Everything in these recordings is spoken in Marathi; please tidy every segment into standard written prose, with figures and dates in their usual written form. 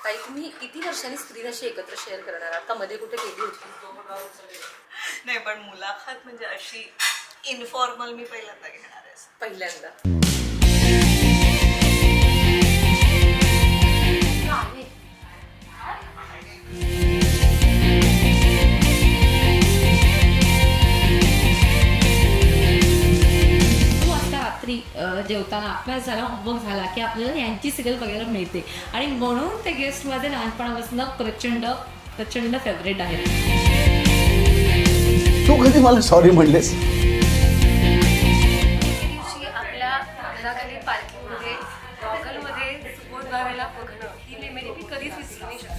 ताई तुम्ही किती वर्षांनी स्त्रीनाशी एकत्र शेअर करणार? आता मध्ये कुठे केली होती? नाही, पण मुलाखत म्हणजे अशी इन्फॉर्मल मी पहिल्यांदा घेणार आहे. पहिल्यांदा जेवताना अभ्यास झाला, होमवर्क झाला की आपल्याला यांची सिरियल बघायला मिळते आणि म्हणून ते गेस्ट मध्ये लहानपणापासून प्रचंड प्रचंड फेवरेट आहेत. तू कधी मला सॉरी म्हणलेस? आपल्या घराखाली पार्किंगमध्ये गॉगलमध्ये सुबोध भावेला बघणं ही मेमरी मी कधीच विसरू नाही शकत.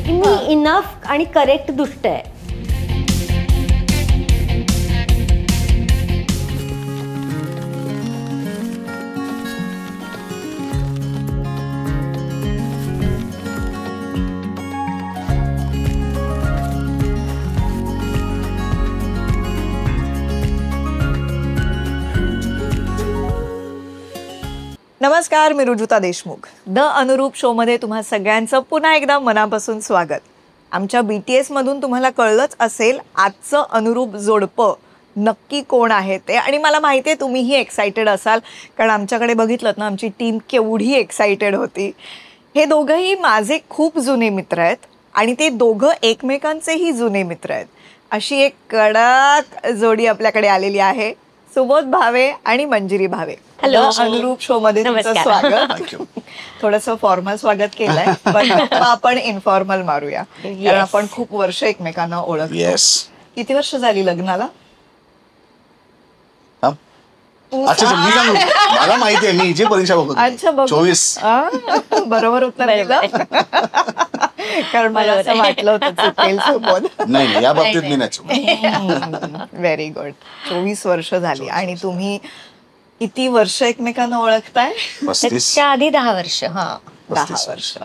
मी इनफ आणि करेक्ट दुष्ट आहे. नमस्कार, मी रुजुता देशमुख. द अनुरूप शोमध्ये तुम्हा सगळ्यांचं पुन्हा एकदा मनापासून स्वागत. आमच्या BTS मधून तुम्हाला कळलंच असेल आजचं अनुरूप जोडपं नक्की कोण आहे ते. आणि मला माहिती आहे तुम्हीही एक्सायटेड असाल, कारण आमच्याकडे बघितलं ना आमची टीम केवढी एक्सायटेड होती. हे दोघंही माझे खूप जुने मित्र आहेत आणि ते दोघं एकमेकांचेही जुने मित्र आहेत. अशी एक कडक जोडी आपल्याकडे आलेली आहे, सुबोध भावे आणि मंजिरी भावे. हॅलो, अनुरूप शो मध्ये तुमचं स्वागत. थोडंसं फॉर्मल स्वागत केलंय, पण आपण इन्फॉर्मल मारूया, कारण आपण खूप वर्ष एकमेकांना ओळखतो. किती वर्ष झाली लग्नाला? मला माहिती आहे, मी हिची परीक्षा बघतो. अच्छा, 24. बरोबर उत्तर दिलं, कारण मला असं वाटलं होतं चुकेल सोबत. नाही, या बाबतीत मी नाही. Very good. 24 वर्ष झाली. आणि तुम्ही किती वर्ष एकमेकांना ओळखताय? 35. आधी 10 वर्ष. 10 वर्ष.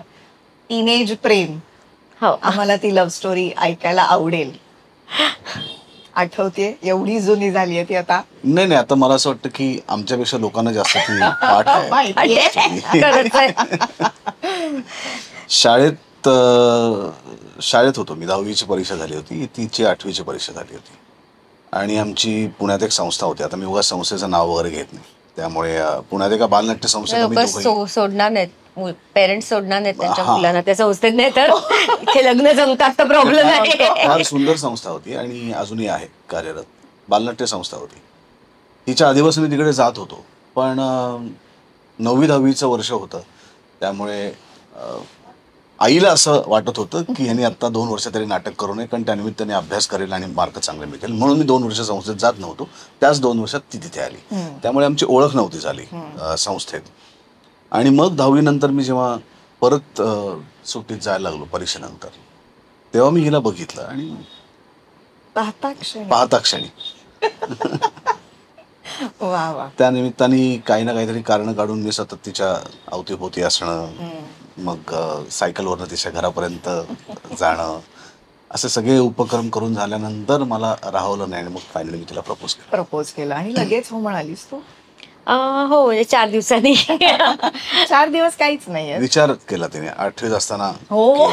टीनेज प्रेम. हो, आम्हाला ती लव्ह स्टोरी ऐकायला आवडेल. आठवते? एवढी जुनी झाली आहे ती आता. नाही, आता मला असं वाटतं की आमच्यापेक्षा लोकांना जास्त ती पाठ आहे. शाळेत होतो मी. 10वीची परीक्षा झाली होती, तिची 8वीची परीक्षा झाली होती. आणि आमची पुण्यात एक संस्था होती. आता मी उगाच संस्थेचं नाव वगैरे घेत नाही, त्यामुळे पुण्यात एका बालनाट्य संस्थेत सोडणार नाहीत, पेरेंट्स सोडणार नाहीत त्यांच्या मुलांना त्या संस्थेत, नाही तर इथे लग्न जमतात तर प्रॉब्लेम आहे. फार सुंदर संस्था होती आणि अजूनही आहे कार्यरत. बालनाट्य संस्था होती. तिच्या आधीपासून मी तिकडे जात होतो, पण 9वी-10वीचं वर्ष होतं, त्यामुळे आईला असं वाटत होतं की ह्यांनी आता 2 वर्ष तरी नाटक करू नये, कारण त्यानिमित्ताने अभ्यास करेल आणि मार्क चांगले मिळतील. म्हणून मी 2 वर्ष संस्थेत जात नव्हतो. त्याच 2 वर्षात ती तिथे आली, त्यामुळे आमची ओळख नव्हती झाली संस्थेत. आणि मग 10वी नंतर मी जेव्हा परत सुट्टीत जायला लागलो परीक्षेनंतर, तेव्हा मी हिला बघितलं आणि पाहता क्षणी त्या निमित्ताने काही ना काहीतरी कारण काढून मी सतत तिच्या अवतीभोवती असणं, मग सायकलवरनं तिच्या घरापर्यंत जाणं, असे सगळे उपक्रम करून झाल्यानंतर मला राहवलं नाही आणि मग फायनली मी तिला प्रपोज केलं. आणि लगेच हो म्हणालीस तू? हो, म्हणजे 4 दिवसांनी. 4 दिवस काहीच नाही विचार केला तिने 8वीत असताना. हो,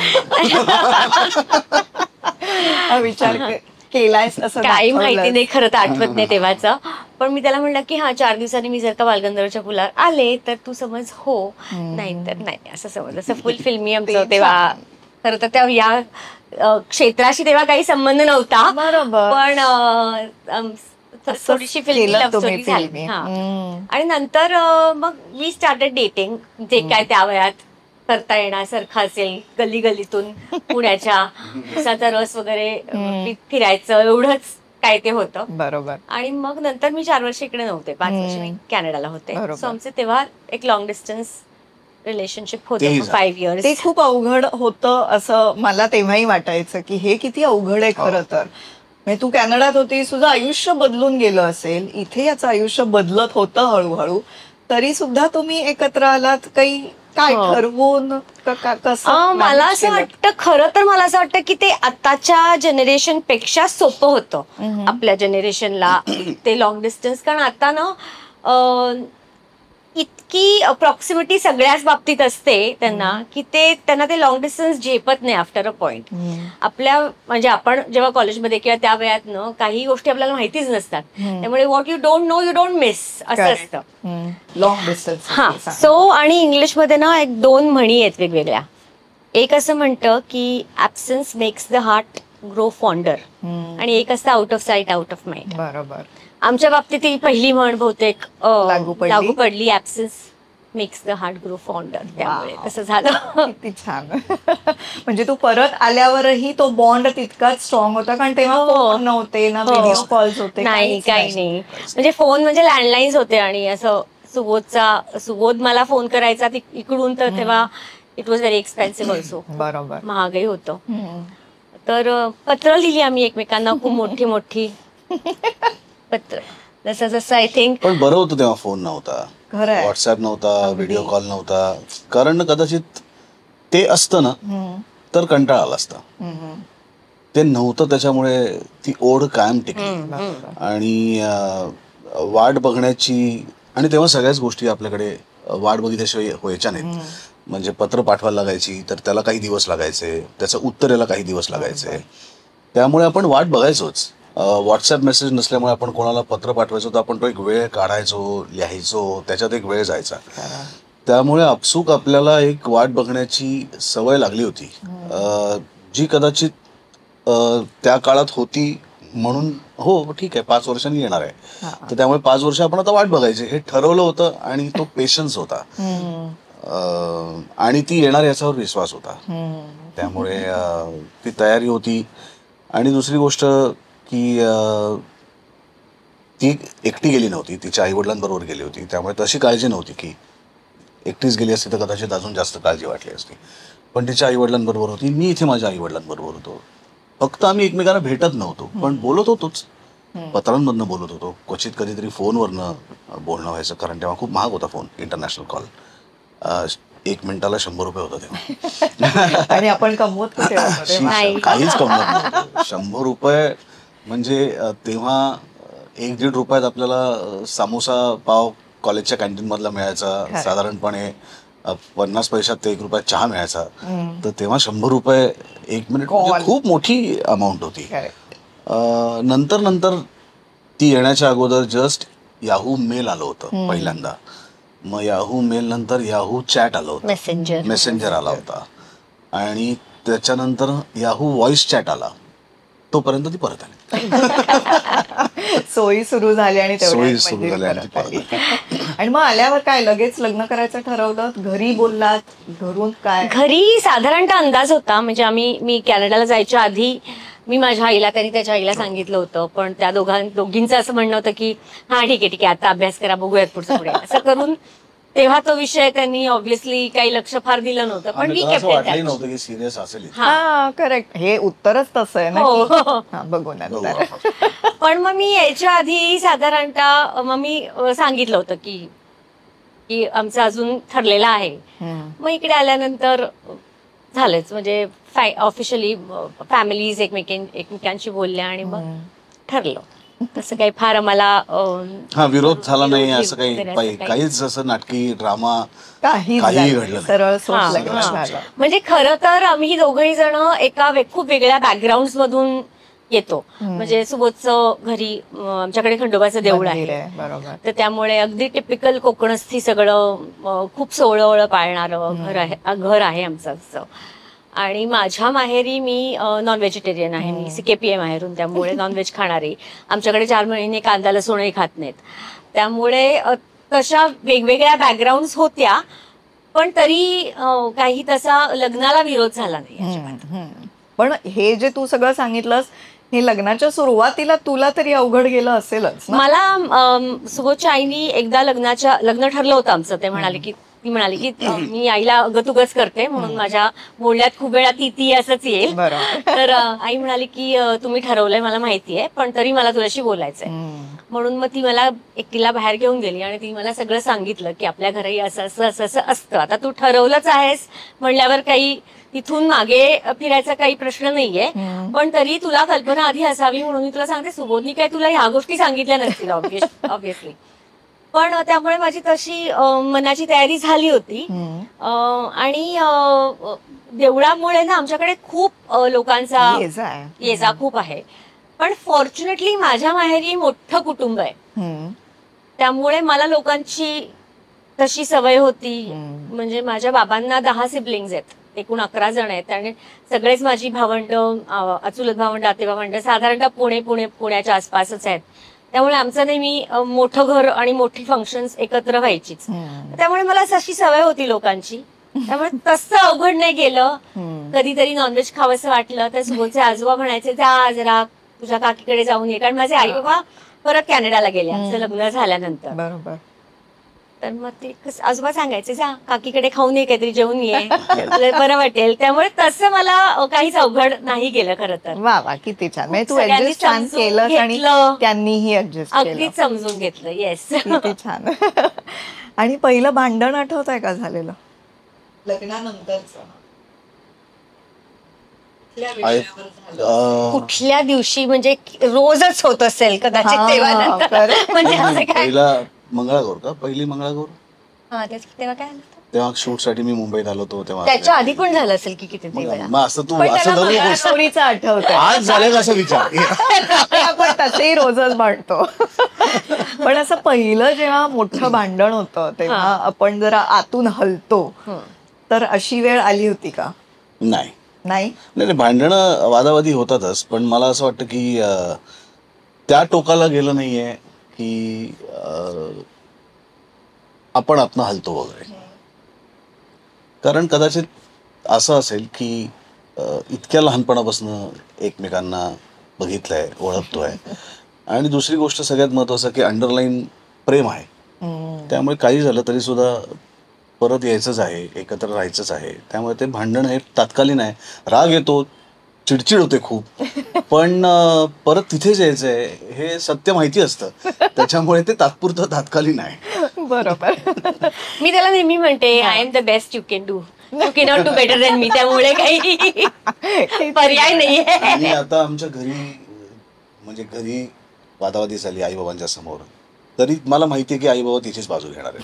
विचार केलायस असं काही माहिती नाही, खरं तर आठवत नाही तेव्हाचं. पण मी त्याला म्हणलं की 4 दिवसांनी मी जर का बालगंधर्वच्या पुलावर आले तर तू समज हो, नाही तर नाही, असं समज. असं फुल फिल्मी आमचं तेव्हा. खरं तर त्या या क्षेत्राशी तेव्हा काही संबंध नव्हता, पण थोडीशी फिल्मी लव्ह स्टोरी झाली. आणि नंतर मग वी स्टार्टेड डेटिंग, जे काय त्या वयात करता येण्यासारखं असेल, गल्ली गल्लीतून पुण्याच्या उसाचा रस वगैरे फिरायचं, एवढंच काय ते होतं. बरोबर. आणि मग नंतर मी 4 वर्ष इकडे नव्हते, 5 वर्ष मी कॅनडाला होते. सो आमचे तेव्हा एक लॉंग डिस्टन्स रिलेशनशिप होतं 5 इयर्स. ते खूप अवघड होतं असं मला तेव्हाही वाटायचं की हे किती अवघड आहे खरं तर. म्हणजे तू कॅनडात होती, तुझं आयुष्य बदलून गेलं असेल, इथे याचं आयुष्य बदलत होतं हळूहळू, तरी सुद्धा तुम्ही एकत्र आलात. काही काय ठरवून कसं? मला असं वाटतं, खरं तर मला असं वाटतं की ते आताच्या जनरेशन पेक्षा सोपं होतं आपल्या जनरेशनला ते लॉंग डिस्टन्स. कारण आता ना इतकी प्रॉक्सिमिटी सगळ्याच बाबतीत असते त्यांना की त्यांना ते लॉंग डिस्टन्स झेपत नाही आफ्टर अ पॉइंट. आपल्या म्हणजे आपण जेव्हा कॉलेजमध्ये किंवा त्या वयात काही गोष्टी आपल्याला माहितीच नसतात, त्यामुळे what you don't know you don't miss असं असतं लॉंग डिस्टन्स. हा. सो आणि इंग्लिशमध्ये ना 2 म्हणी आहेत वेगवेगळ्या. एक असं म्हणतं की absence makes the heart grow fonder, आणि एक असतं out of sight out of mind. बरोबर. आमच्या बाबतीत ही पहिली म्हण बहुतेक लागू पडली. Absence makes the heart grow fonder, त्यामुळे तसं झालं. किती छान. म्हणजे तू परत आल्यावरही तो बॉन्ड तितकाच स्ट्रॉंग होता, कारण तेव्हा फोन नव्हते ना, व्हिडिओ कॉल्स होते, नाही काही नाही. म्हणजे फोन म्हणजे लँडलाईन्स होते, आणि असं सुबोध मला फोन करायचा इकडून, तर तेव्हा it was very expensive also. बरोबर. महागाई होतं. तर पत्र लिहिली आम्ही एकमेकांना, खूप मोठी मोठी पत्र. जसं आय थिंक. पण बरं होतं तेव्हा फोन नव्हता, व्हॉट्सअप नव्हता, व्हिडिओ कॉल नव्हता. कारण कदाचित ते असतं ना तर कंटाळा आला असता. ते नव्हतं, त्याच्यामुळे ती ओढ कायम टिकली. आणि वाट बघण्याची, आणि तेव्हा सगळ्याच गोष्टी आपल्याकडे वाट बघितल्याशिवाय व्हायच्या नाहीत. म्हणजे पत्र पाठवायला लागायची तर त्याला काही दिवस लागायचे, त्याचं उत्तर यायला काही दिवस लागायचे. त्यामुळे आपण वाट बघायचोच. व्हॉट्सअप मेसेज नसल्यामुळे आपण कोणाला पत्र पाठवायचो तर आपण तो एक वेळ काढायचो, लिहायचो, त्याच्यात एक वेळ जायचा. त्यामुळे आपसूक आपल्याला एक वाट बघण्याची सवय लागली होती, जी कदाचित त्या काळात होती म्हणून. हो ठीक आहे, 5 वर्षांनी येणार आहे, तर त्यामुळे 5 वर्ष आपण आता वाट बघायची हे ठरवलं होतं. आणि तो पेशन्स होता, आणि ती येणार याच्यावर विश्वास होता. त्यामुळे ती तयारी होती. आणि दुसरी गोष्ट की ती एकटी गेली नव्हती, तिच्या आईवडिलांबरोबर गेली होती. त्यामुळे तशी काळजी नव्हती की एकटीच गेली असती तर कदाचित अजून जास्त काळजी वाटली असती. पण तिच्या आईवडिलांबरोबर होती, मी इथे माझ्या आईवडिलांबरोबर होतो. फक्त आम्ही एकमेकांना भेटत नव्हतो, पण बोलत होतोच. पत्रांमधनं बोलत होतो, क्वचित कधीतरी फोनवरनं बोलणं व्हायचं, कारण तेव्हा खूप महाग होता फोन, इंटरनॅशनल कॉल. 1 मिनिटाला 100 रुपये होता तेव्हा. आणि आपण कमवत कुठे होतो? काहीच कमवत नव्हतं. 100 रुपये म्हणजे तेव्हा 1-1.5 रुपयात आपल्याला समोसा पाव कॉलेजच्या कॅन्टीन मधला मिळायचा. साधारणपणे 50 पैशात ते 1 रुपयात चहा मिळायचा. तर तेव्हा 100 रुपये 1 मिनिट म्हणजे खूप मोठी अमाऊंट होती. नंतर ती येण्याच्या अगोदर जस्ट याहू मेल आलं होतं पहिल्यांदा. मग याहू मेल नंतर याहू चॅट आलं होतं, मेसेंजर आला होता. आणि त्याच्यानंतर याहू व्हॉइस चॅट आला. तोपर्यंत ती परत आली. सोयी सुरू झाली आणि आणि मग आल्यावर काय लगेच लग्न करायचं ठरवलं? घरी बोललात? घरून काय? घरी साधारणतः अंदाज होता. म्हणजे मी कॅनडाला जायच्या आधी मी माझ्या आईला, त्यांनी त्याच्या आईला सांगितलं होतं. पण त्या दोघींचं असं म्हणणं होतं की हा ठीक आहे आता अभ्यास करा, बघूयात पुढचं पुढे, असं करून तेव्हा तो विषय त्यांनी ऑब्व्हियसली काही लक्ष फार दिलं नव्हतं. पण मी नव्हतं की सिरियस असेल. हा करेक्ट, हे उत्तरच तसं आहे ना. बघू नंतर. पण मग मी यायच्या आधी साधारणतः मग मी सांगितलं होतं की आमचं अजून ठरलेलं आहे. मग इकडे आल्यानंतर झालंच, म्हणजे ऑफिशियली फॅमिलीज एकमेकांशी बोलल्या आणि मग ठरलं. तसं काही फार आम्हाला विरोध झाला नाही, असं काहीच असं नाटकी ड्रामा काही घडलं सरळ. म्हणजे खरं तर आम्ही दोघही जण एका खूप वेगळ्या बॅकग्राऊंड मधून येतो. म्हणजे सुबोधचं घरी आमच्याकडे खंडोबाचं देऊळ आहे, तर त्यामुळे अगदी टिपिकल कोकणस्थी सगळं खूप सोहळं पाळणारं घर आहे आमचं. आणि माझ्या माहेरी मी नॉन व्हेजिटेरियन आहे, मी CKP आहे माहेरून, त्यामुळे नॉनव्हेज खाणारी. आमच्याकडे 4 महिने कांदा लसूणही खात नाहीत. त्यामुळे तशा वेगवेगळ्या बॅकग्राऊंड होत्या, पण तरी काही तसा लग्नाला विरोध झाला नाही. पण हे जे तू सगळं सांगितलंस, हे लग्नाच्या सुरुवातीला तुला तरी अवघड गेलं असेलच. मला सुबोधच्या आईनी एकदा लग्न ठरलं होतं आमचं. ती म्हणाली की मी आईला अगतुगच करते, म्हणून माझ्या बोलण्यात खूप वेळा ती असंच येईल. तर आई म्हणाली की तुम्ही ठरवलंय मला माहितीये, पण तरी मला तुझ्याशी बोलायचंय. म्हणून मग ती मला एकटीला बाहेर घेऊन गेली आणि ती मला सगळं सांगितलं की आपल्या घरी असं असतं. आता तू ठरवलंच आहेस म्हणल्यावर काही तिथून मागे फिरायचा काही प्रश्न नाहीये, पण तरी तुला कल्पना आधी असावी म्हणून मी तुला सांगते. सुबोधनी काय तुला ह्या गोष्टी सांगितल्या नसतील ऑब्व्हियसली, पण त्यामुळे माझी तशी मनाची तयारी झाली होती. आणि देवळामुळे ना आमच्याकडे खूप लोकांचा ये जा खूप आहे. पण फॉर्च्युनेटली माझ्या माहेरी मोठं कुटुंब आहे, त्यामुळे मला लोकांची तशी सवय होती. म्हणजे माझ्या बाबांना 10 सिबलिंग्स आहेत, एकूण 11 जण आहेत आणि सगळेच माझी भावंड, अचुलत भावंड, आते भावंड साधारणतः पुण्याच्या आसपासच आहेत. त्यामुळे आमचं नेहमी मोठं घर आणि मोठी फंक्शन्स एकत्र व्हायचीच. त्यामुळे मला अशी सवय होती लोकांची, त्यामुळे तसं अवघड नाही गेलं. कधीतरी नॉनव्हेज खावंसं वाटलं तर सुबोधचे आजोबा म्हणायचे जा जरा तुझ्या काकीकडे जाऊन ये, कारण माझे आई बाबा परत कॅनडाला गेले आमचं लग्न झाल्यानंतर. बरोबर. तर मग ते आजोबा सांगायचे जा काकीकडे खाऊन ये, काहीतरी जेवून ये, तुला बरं वाटेल. त्यामुळे तसं मला काहीच अवघड नाही गेलं खरं तर. वा वा, किती छान. म्हणजे तू ऍडजस्ट छान केलं आणि त्यांनीही ऍडजस्ट केलं. अगदीच समजून घेतलं. येस, किती छान. आणि पहिलं भांडण आठवत आहे का झालेलं लग्नानंतरचं? कुठल्या दिवशी? म्हणजे रोजच होत असेल कदाचित तेव्हा. म्हणजे असं काय पहिला मंगळागौर का? पहिली मंगळागौर तेव्हा काय झालं? तेव्हा शूट साठी मी मुंबईत आलो होतो तेव्हा. त्याच्या आधी पण झालं असेल की किती वेळा. मग असं तू असं धरू नकोस. स्टोरीचं आठवत आज झालं का असं विचार. आपण तसंही रोजच भांडतो. पण असं पहिलं जेव्हा मोठं भांडण होतं तेव्हा आपण जरा आतून हलतो, तर अशी वेळ आली होती का? नाही नाही नाही, भांडणं वादावादी होतातच, पण मला असं वाटतं की त्या टोकाला गेलं नाहीये की आपण आतनं हलतो वगैरे. कारण कदाचित असं असेल की इतक्या लहानपणापासून एकमेकांना बघितलंय, ओळखतोय. आणि दुसरी गोष्ट सगळ्यात महत्वाचं की अंडरलाईन प्रेम आहे. त्यामुळे काही झालं तरी सुद्धा परत यायचंच आहे, एकत्र राहायचंच आहे. त्यामुळे ते भांडण हे तात्कालीन आहे. राग येतो, चिडचिड होते खूप, पण परत तिथेच यायचंय हे सत्य माहिती असतं. त्याच्यामुळे ते तात्कालीन आहे. बरोबर. मी त्याला नेहमी म्हणते I am the best you can do, you cannot do better than me. त्यामुळे काही पर्याय नाहीये. आणि आता आमच्या घरी वादावादी झाली आई बाबांच्या समोर, तरी मला माहितीये की आई बाबा तिचीच बाजू घेणार आहे.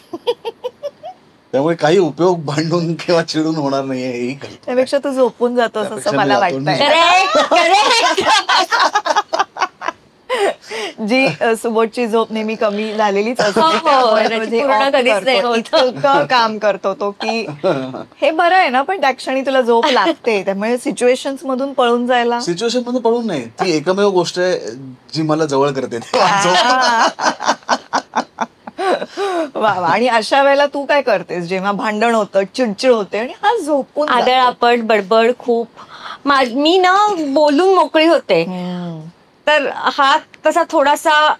त्यामुळे काही उपयोग भांडून किंवा चिडून होणार नाहीये हेही कळतं. त्यापेक्षा तू झोपून जातोस असं मला वाटतंय. जी सुबोधची झोप नेहमी कमी झालेलीच इतकं काम करतो तो की हे बरं आहे ना. पण त्या क्षणी तुला झोप लागते, त्यामुळे सिच्युएशन्स मधून पळून जायला. सिच्युएशन मधून पळून नाही, ती एकमेव गोष्ट आहे जी मला जवळ करते. वा वा. आणि अशा वेळेला तू काय करतेस जेव्हा भांडण होतं, चिडचिड होते आणि हा झोपून आदळआपट बडबड खूप मी ना बोलून मोकळी होते, तर हा तसा थोडासा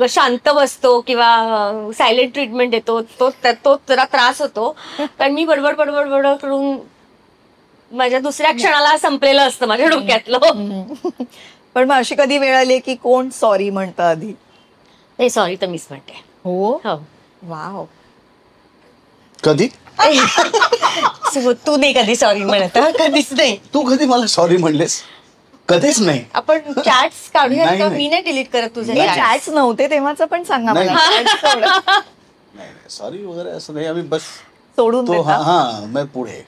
शांत बसतो किंवा सायलेंट ट्रीटमेंट देतो, तो जरा त्रास होतो. कारण मी बडबड बडबड बडबड करून माझ्या दुसऱ्या क्षणाला संपलेलं असतं माझ्या डोक्यातलं. पण मग अशी कधी वेळ आली की कोण सॉरी म्हणतं आधी? हे सॉरी तर मीच म्हणते. हो, वाव. कधी तू नाही कधी सॉरी म्हणत? कधीच नाही. तू कधी मला सॉरी म्हणलेस? कधीच नाही. आपण चॅट्स काढूया का? मी नाही डिलीट करत तुझे चॅट्स नव्हते तेव्हाच, पण सांगा मला. नाही सॉरी वगैरे असं नाही, आम्ही बस सोडून तो हा मैं पुढे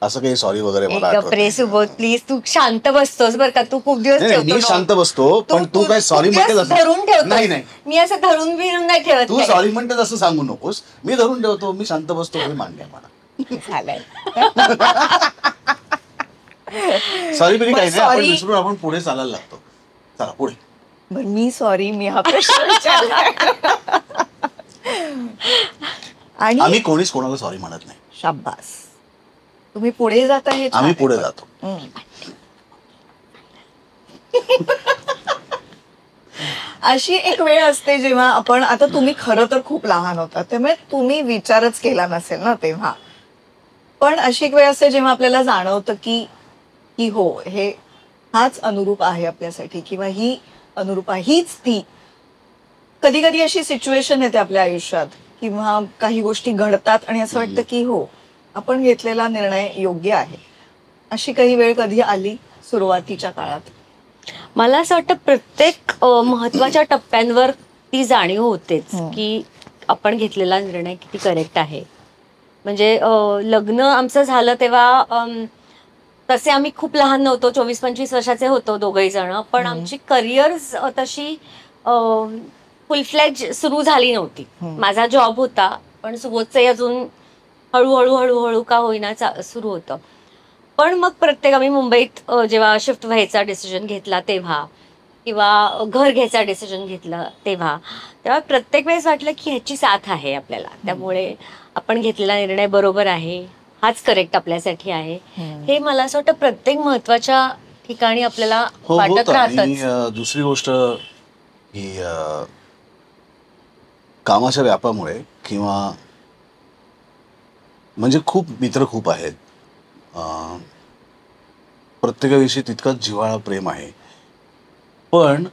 असं काही सॉरी वगैरे. सुबोध प्लीज, तू शांत बसतोस बरं का? तू खूप दिवस मी शांत बसतो, पण तू काय सॉरी म्हणते धरून ठेवतो? नाही नाही, मी असं धरून बिरून नाही ठेवत. तू सॉरी म्हणते असं सांगू नकोस. मी धरून ठेवतो, मी शांत बसतो, हे मान्य आहे मला. सॉरी बिरी काही नाही, आपण विसरून आपण पुढे चालायला लागतो. चला पुढे. बरं मी सॉरी, मी हा प्रश्न विचारला. आणि आम्ही कोणीच कोणाला सॉरी म्हणत नाही. शाब्बास, तुम्ही पुढे जाता. हे आम्ही पुढे जातो. अशी एक वेळ असते जेव्हा आपण, आता तुम्ही खरं तर खूप लहान होता त्यामुळे तुम्ही विचारच केला नसेल ना तेव्हा, पण अशी एक वेळ असते जेव्हा आपल्याला जाणवतं की हो हे हाच अनुरूप आहे आपल्यासाठी, किंवा ही अनुरूप आहे, हीच ती. कधी कधी अशी सिच्युएशन येते आपल्या आयुष्यात किंवा काही गोष्टी घडतात आणि असं वाटतं की हो आपण घेतलेला निर्णय योग्य आहे. अशी काही वेळ कधी आली सुरुवातीच्या काळात? मला असं वाटतं प्रत्येक महत्वाच्या टप्प्यांवर ती जाणीव होतेच की आपण घेतलेला निर्णय किती करेक्ट आहे. म्हणजे लग्न आमचं झालं तेव्हा तसे आम्ही खूप लहान नव्हतो, 24-25 वर्षाचे होतो दोघही जण, पण आमची करिअर्स तशी फुल फ्लेज सुरू झाली नव्हती. माझा जॉब होता, पण सुबोधचंही अजून हळूहळू हळूहळू का होईना सुरू होतं. पण मग आम्ही मुंबईत जेव्हा शिफ्ट व्हायचा डिसिजन घेतला तेव्हा, किंवा घर घ्यायचा डिसिजन घेतला तेव्हा प्रत्येक वेळेस वाटलं की ह्याची साथ आहे आपल्याला, त्यामुळे आपण घेतलेला निर्णय बरोबर आहे, हाच करेक्ट आपल्यासाठी आहे. हे मला असं वाटतं प्रत्येक महत्वाच्या ठिकाणी आपल्याला वाटत राहतं. आणि दुसरी गोष्ट की कामाच्या व्यापामुळे किंवा म्हणजे खूप मित्र खूप आहेत, प्रत्येकाविषयी तितकंच जिव्हाळा प्रेम आहे, पण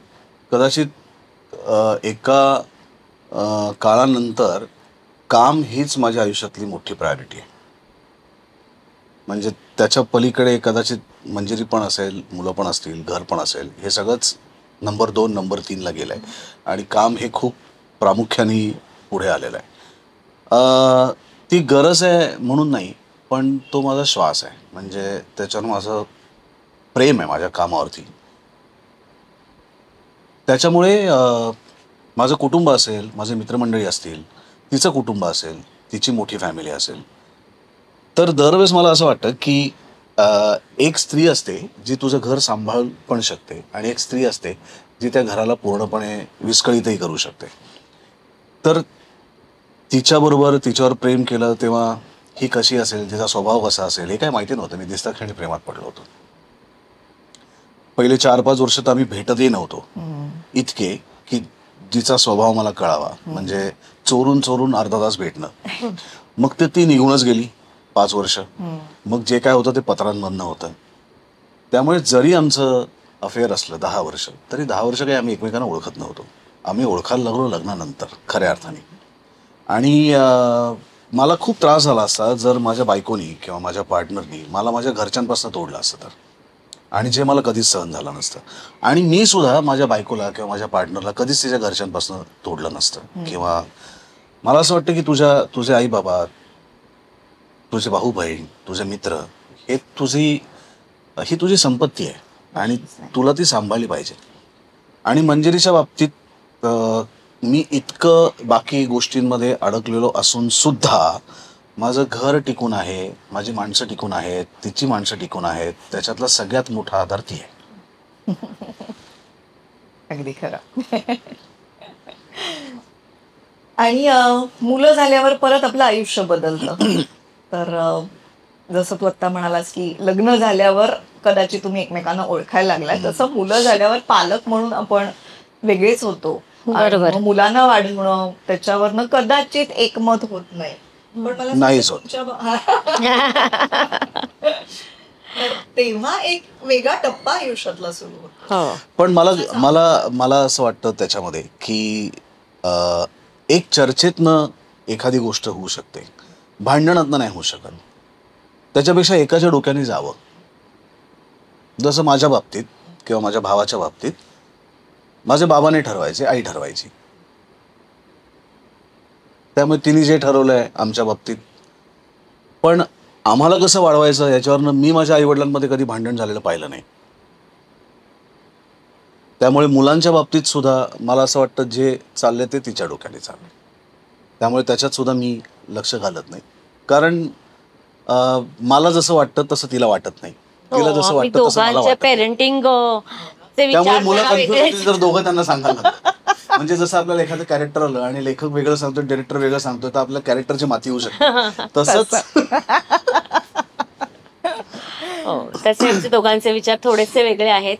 कदाचित एका काळानंतर काम हीच माझ्या आयुष्यातली मोठी प्रायोरिटी आहे. म्हणजे त्याच्या पलीकडे कदाचित मंजिरी पण असेल, मुलं पण असतील, घर पण असेल, हे सगळंच नंबर 2 नंबर 3ला गेलं आहे आणि काम हे खूप प्रामुख्याने पुढे आलेलं आहे. ती गरज आहे म्हणून नाही, पण तो माझा श्वास आहे. म्हणजे त्याच्यावर माझं प्रेम आहे माझ्या कामावरती. त्याच्यामुळे माझं कुटुंब असेल, माझे मित्रमंडळी असतील, तिचं कुटुंब असेल, तिची मोठी फॅमिली असेल, तर दरवेळेस मला असं वाटतं की एक स्त्री असते जी तुझं घर सांभाळू पण शकते आणि एक स्त्री असते जी त्या घराला पूर्णपणे विस्कळीतही करू शकते. तर तिच्यावर प्रेम केलं तेव्हा ही कशी असेल, तिचा स्वभाव कसा असेल हे काय माहिती नव्हतं. मी दिसता क्षणी प्रेमात पडलो होतो. पहिले 4-5 वर्ष तर आम्ही भेटतही नव्हतो, इतके की जिचा स्वभाव मला कळावा. म्हणजे चोरून अर्धा तास भेटणं. मग ती निघूनच गेली 5 वर्ष. मग जे काय होतं ते पत्रांमधनं होतं. त्यामुळे जरी आमचं अफेअर असलं 10 वर्ष, तरी 10 वर्ष काही आम्ही एकमेकांना ओळखत नव्हतो. आम्ही ओळखायला लागलो लग्नानंतर खऱ्या अर्थाने. आणि मला खूप त्रास झाला असता जर माझ्या बायकोनी किंवा माझ्या पार्टनरनी मला माझ्या घरच्यांपासून तोडलं असतं तर, आणि जे मला कधीच सहन झालं नसतं. आणि मी सुद्धा माझ्या बायकोला किंवा माझ्या पार्टनरला कधीच तिच्या घरच्यांपासून तोडलं नसतं. किंवा मला असं वाटतं की तुझे आई बाबा, तुझे भाऊ बहीण, तुझे मित्र हे ही तुझी संपत्ती आहे आणि तुला ती सांभाळली पाहिजे. आणि मंजिरीच्या बाबतीत मी इतकं बाकी गोष्टींमध्ये अडकलेलो असून सुद्धा माझं घर टिकून आहे, माझी माणसं टिकून आहेत, तिची माणसं टिकून आहेत, त्याच्यातला सगळ्यात मोठा आधार ती आहे. अगदी खरं. आणि मुलं झाल्यावर परत आपलं आयुष्य बदलतं. तर जसं तू आता म्हणालास की लग्न झाल्यावर कदाचित तुम्ही एकमेकांना ओळखायला लागलाय, तसं मुलं झाल्यावर पालक म्हणून आपण वेगळेच होतो. बरोबर. मुलांना वाढवणं त्याच्यावरनं कदाचित एकमत होत नाही, पण मला नाहीच होत. तेव्हा एक वेगळा टप्पा आयुष्यातला सुरू होतो. पण मला असं वाटतं त्याच्यामध्ये की एक चर्चेतनं एखादी गोष्ट होऊ शकते, भांडणातनं नाही होऊ शकत. त्याच्यापेक्षा एकाच्या डोक्याने जावं. जसं माझ्या बाबतीत किंवा माझ्या भावाच्या बाबतीत माझ्या बाबाने ठरवायचे, आई ठरवायची. त्यामुळे तिने जे ठरवलंय आमच्या बाबतीत, पण आम्हाला कसं वाढवायचं याच्यावरनं मी माझ्या आईवडिलांमध्ये कधी भांडण झालेलं पाहिलं नाही. त्यामुळे मुलांच्या बाबतीत सुद्धा मला असं वाटतं जे चाललंय ते तिच्या डोक्याने चाललंय. त्यामुळे त्याच्यात सुद्धा मी लक्ष घालत नाही, कारण मला जसं वाटतं तसं तिला वाटत नाही, तिला जसं वाटतं तसं मला वाटतं. पेरेंटिंग त्यामुळे मुलं कन्फ्युज जर दोघं त्यांना सांगायला, म्हणजे जसं आपल्याला एखादं कॅरेक्टर आलं आणि लेखक वेगळं सांगतोय, डायरेक्टर वेगळं सांगतोय, तर आपल्या कॅरेक्टरची माती होऊ शकते. तसंच तसे दोघांचे विचार थोडेसे वेगळे आहेत.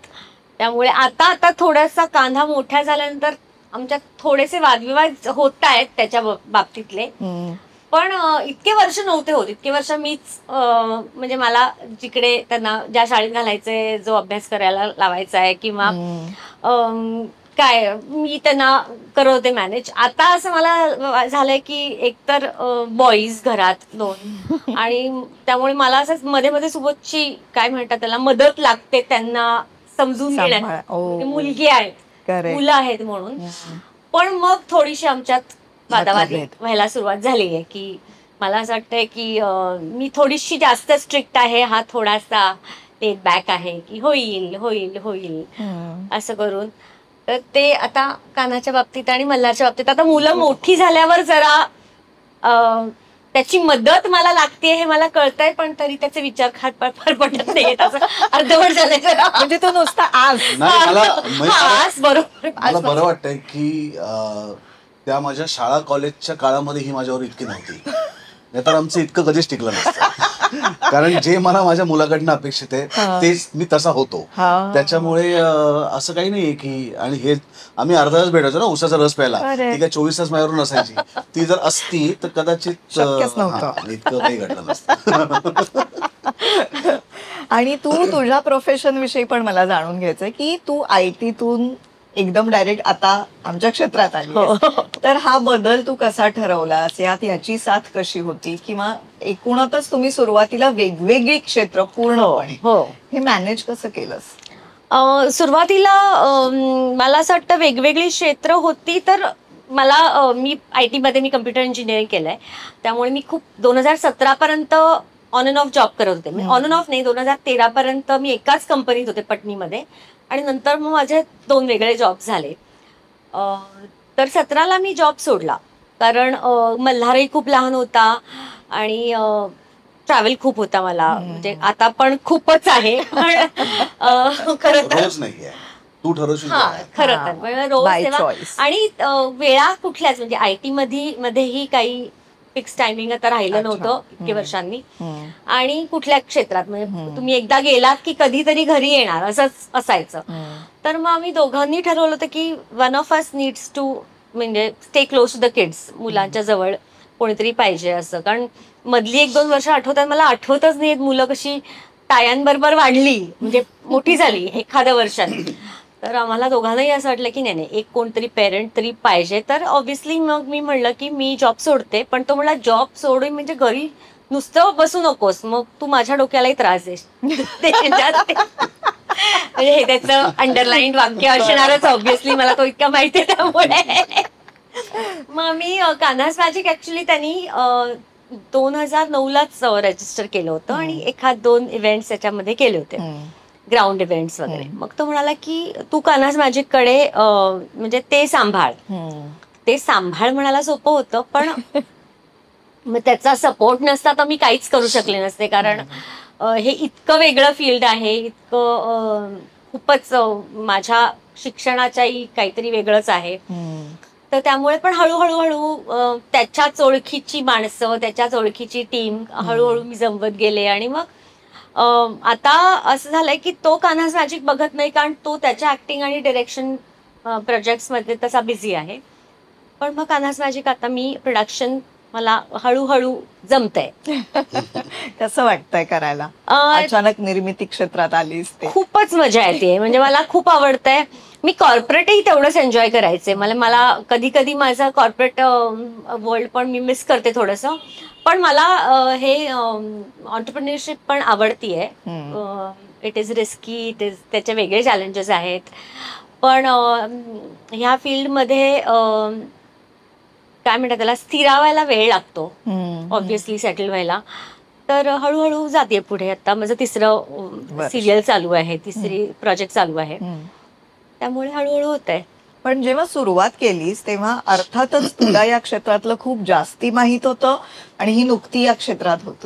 त्यामुळे आता थोडासा कांदा मोठा झाल्यानंतर आमच्यात थोडेसे वादविवाद होत आहेत त्याच्या बाबतीतले. पण इतके वर्ष नव्हते होत. इतके वर्ष मीच म्हणजे मला जिकडे त्यांना ज्या शाळेत घालायचंय, जो अभ्यास करायला लावायचा आहे किंवा काय मी त्यांना करत होते मॅनेज. आता असं मला झालंय की एकतर बॉईज घरात 2 आणि त्यामुळे मला असं मध्ये मध्ये सोबतची काय म्हणतात त्याला मदत लागते त्यांना समजून घेण्यात. मुलगी आहे, मुलं आहेत म्हणून. पण मग थोडीशी आमच्यात वादावादी मतभेद. व्हायला सुरुवात झाली आहे की मला असं वाटतंय की मी थोडीशी जास्त स्ट्रिक्ट आहे, हा थोडासा लेट बॅक आहे की होईल होईल होईल असं करून. तर ते आता कानाच्या बाबतीत आणि मल्हारच्या बाबतीत आता मुलं मोठी झाल्यावर जरा त्याची मदत मला लागते हे मला कळतंय, पण तरी त्याचे विचार फार पटत नाही असं अर्धवट झालंय जरा. म्हणजे तो नुसता आज नाही आज बरोबर मला बरं वाटतंय की त्या माझ्या शाळा कॉलेजच्या काळामध्ये ही माझ्यावर इतकी नव्हती, नाहीतर आमचं इतकं कधीच टिकलं नसतं. कारण जे मला माझ्या मुलाकडनं अपेक्षित आहे तेच मी तसा होतो. त्याच्यामुळे असं काही नाहीये की, आणि हे आम्ही अर्धा तास भेटायचो ना उसाचा रस प्यायला, ती काय 24 तास माझ्यावर नसायची. ती जर असती तर कदाचित शक्यच नव्हतं. इतकं काही घडलं नसतं. आणि तू तुझ्या प्रोफेशन विषयी पण मला जाणून घ्यायचंय की तू IT-तून एकदम डायरेक्ट आता आमच्या क्षेत्रात आली, तर हा बदल तू कसा ठरवलास, यात याची साथ कशी होती, किंवा एकूणच तुम्ही सुरुवातीला वेगवेगळी क्षेत्र पूर्णपणे हे मॅनेज कसं केलंस? सुरुवातीला मला असं वाटतं वेगवेगळी क्षेत्र होती. तर मला मी IT मध्ये मी कम्प्युटर इंजिनिअरिंग केलंय, त्यामुळे मी खूप 2017 पर्यंत ऑन अँड ऑफ जॉब करत होते. ऑन अँड ऑफ नाही, 2013 पर्यंत मी एकाच कंपनीत होते पटनीमध्ये, आणि नंतर मग माझे 2 वेगळे जॉब झाले. तर 17ला मी जॉब सोडला कारण मल्हारही खूप लहान होता आणि ट्रॅव्हल खूप होता मला, म्हणजे आता पण खूपच आहे पण खरं तर रोज नाहीये, तू ठरवशील खरं तर रोज By तेव्हा. choice. आणि वेळा कुठल्याच म्हणजे IT मध्येही काही फिक्स टायमिंग आता राहिलं नव्हतं इतके वर्षांनी, आणि कुठल्या क्षेत्रात म्हणजे तुम्ही एकदा गेलात की कधीतरी घरी येणार असंच असायचं. तर मग आम्ही दोघांनी ठरवलं होतं की one of us needs to म्हणजे stay close to the kids, मुलांच्या जवळ कोणीतरी पाहिजे असं. कारण मधली 1-2 वर्ष आठवतात मला आठवतच नाहीत मुलं कशी टायांबरोबर वाढली, म्हणजे मोठी झाली एखाद्या वर्षाने. तर आम्हाला दोघांनाही असं वाटलं की नाही एक कोणतरी पेरेंट तरी पाहिजे. तर ऑब्व्हियसली मग मी म्हणलं की मी जॉब सोडते, पण तो म्हणला जॉब सोडून म्हणजे घरी नुसतं बसू नकोस, मग तू माझ्या डोक्यालाही त्रास देशील. म्हणजे हे त्याचं अंडरलाईन वाक्य असणारच ऑब्व्हियसली, मला तो इतका माहिती आहे त्यामुळे. मग मी कान्हास मॅजिक ऍक्च्युली त्यांनी 2009लाच रजिस्टर केलं होतं आणि 1-2 इव्हेंट्स त्याच्यामध्ये केले होते, ग्राउंड इव्हेंट्स वगैरे. मग तो म्हणाला की तू कान्हास मॅजिक कडे म्हणजे ते सांभाळ म्हणायला सोपं होतं, पण मग त्याचा सपोर्ट नसता तर मी काहीच करू शकले नसते. कारण हे इतकं वेगळं फील्ड आहे, इतकं खूपच माझ्या शिक्षणाच्याही काहीतरी वेगळंच आहे. तर त्यामुळे पण हळूहळू त्याच्याच ओळखीची माणसं, त्याच्याच ओळखीची टीम हळूहळू मी जमवत गेले. आणि मग आता असं झालंय की तो कान्हास मॅजिक बघत नाही, कारण तो त्याच्या ऍक्टिंग आणि डिरेक्शन प्रोजेक्ट्स मध्ये तसा बिझी आहे. पण मग कान्हास मॅजिक आता मी प्रोडक्शन मला हळूहळू जमतंय. कसं वाटतंय करायला? अचानक निर्मिती क्षेत्रात आलीस ते खूपच मजा येते, म्हणजे मला खूप आवडतंय. मी कॉर्पोरेटही तेवढंच एन्जॉय करायचे. मला कधी कधी माझं कॉर्पोरेट वर्ल्ड पण मी मिस करते थोडंसं, पण मला हे ऑन्टरप्रिनरशिप पण आवडतीये. इट इज रिस्की, त्याचे वेगळे चॅलेंजेस आहेत, पण ह्या फील्डमध्ये काय म्हणतात त्याला स्थिरावायला वेळ लागतो ऑब्व्हियसली सेटल व्हायला. तर हळूहळू जाते पुढे. आता माझं 3रं सिरियल चालू आहे, 3री प्रोजेक्ट चालू आहे, त्यामुळे हळूहळू होत आहे. पण जेव्हा सुरुवात केलीस तेव्हा अर्थातच तुला या क्षेत्रातलं खूप जास्ती माहित होतं आणि ही नुकती या क्षेत्रात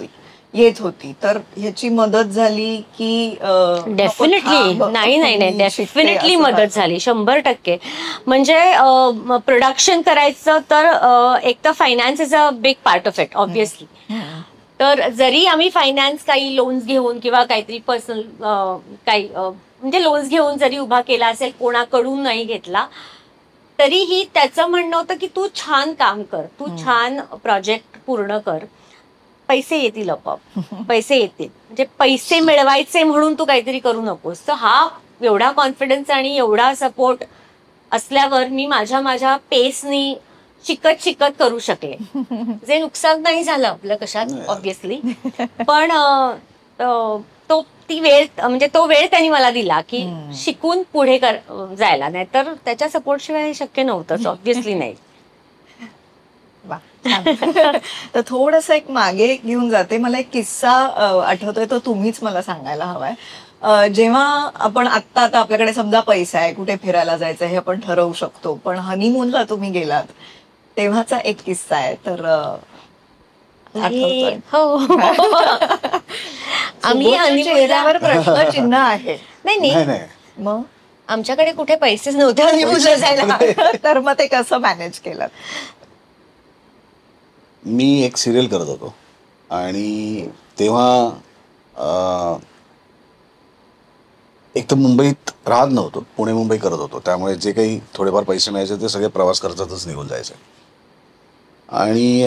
येत होती, तर ह्याची मदत झाली की? डेफिनेटली नाही डेफिनेटली मदत झाली 100%. म्हणजे प्रोडक्शन करायचं तर एक तर finance is a big part of it obviously. तर जरी आम्ही फायनान्स काही लोन्स घेऊन किंवा काहीतरी पर्सनल काही म्हणजे लोन्स घेऊन जरी उभा केला असेल, कोणाकडून नाही घेतला, तरीही त्याचं म्हणणं होतं की तू छान काम कर, तू छान प्रोजेक्ट पूर्ण कर, पैसे येतील आपोआप, पैसे येतील. म्हणजे पैसे मिळवायचे म्हणून तू काहीतरी करू नकोस. तर हा एवढा कॉन्फिडन्स आणि एवढा सपोर्ट असल्यावर मी माझ्या पेसनी शिकत करू शकले. जे नुकसान नाही झालं आपलं कशात ऑब्व्हियसली, पण ती वेळ म्हणजे तो वेळ त्यांनी मला दिला की शिकून पुढे जायला, नाहीतर त्याच्या सपोर्ट शिवाय हे शक्य नव्हतंच, ऑब्व्हियसली नाही. वा, छान. तर थोडस एक मागे घेऊन जाते. मला एक किस्सा आठवतोय, तो तुम्हीच मला सांगायला हवाय. जेव्हा आपण आता आपल्याकडे समजा पैसा आहे, कुठे फिरायला जायचं हे आपण ठरवू शकतो, पण हनीमूनला तुम्ही गेलात तेव्हाचा एक किस्सा आहे, तर आठवतोय? हो. आम्ही चेहऱ्यावर प्रश्नचिन्ह आहे. नाही, मग आमच्याकडे कुठे पैसेच नव्हते हनीमूनला जायला. तर मग ते कसं मॅनेज केलं? मी एक सिरियल करत होतो आणि तेव्हा एक तर मुंबईत राहत नव्हतो, पुणे मुंबई करत होतो, त्यामुळे जे काही थोडेफार पैसे मिळायचे ते सगळे प्रवास खर्चातच निघून जायचे. आणि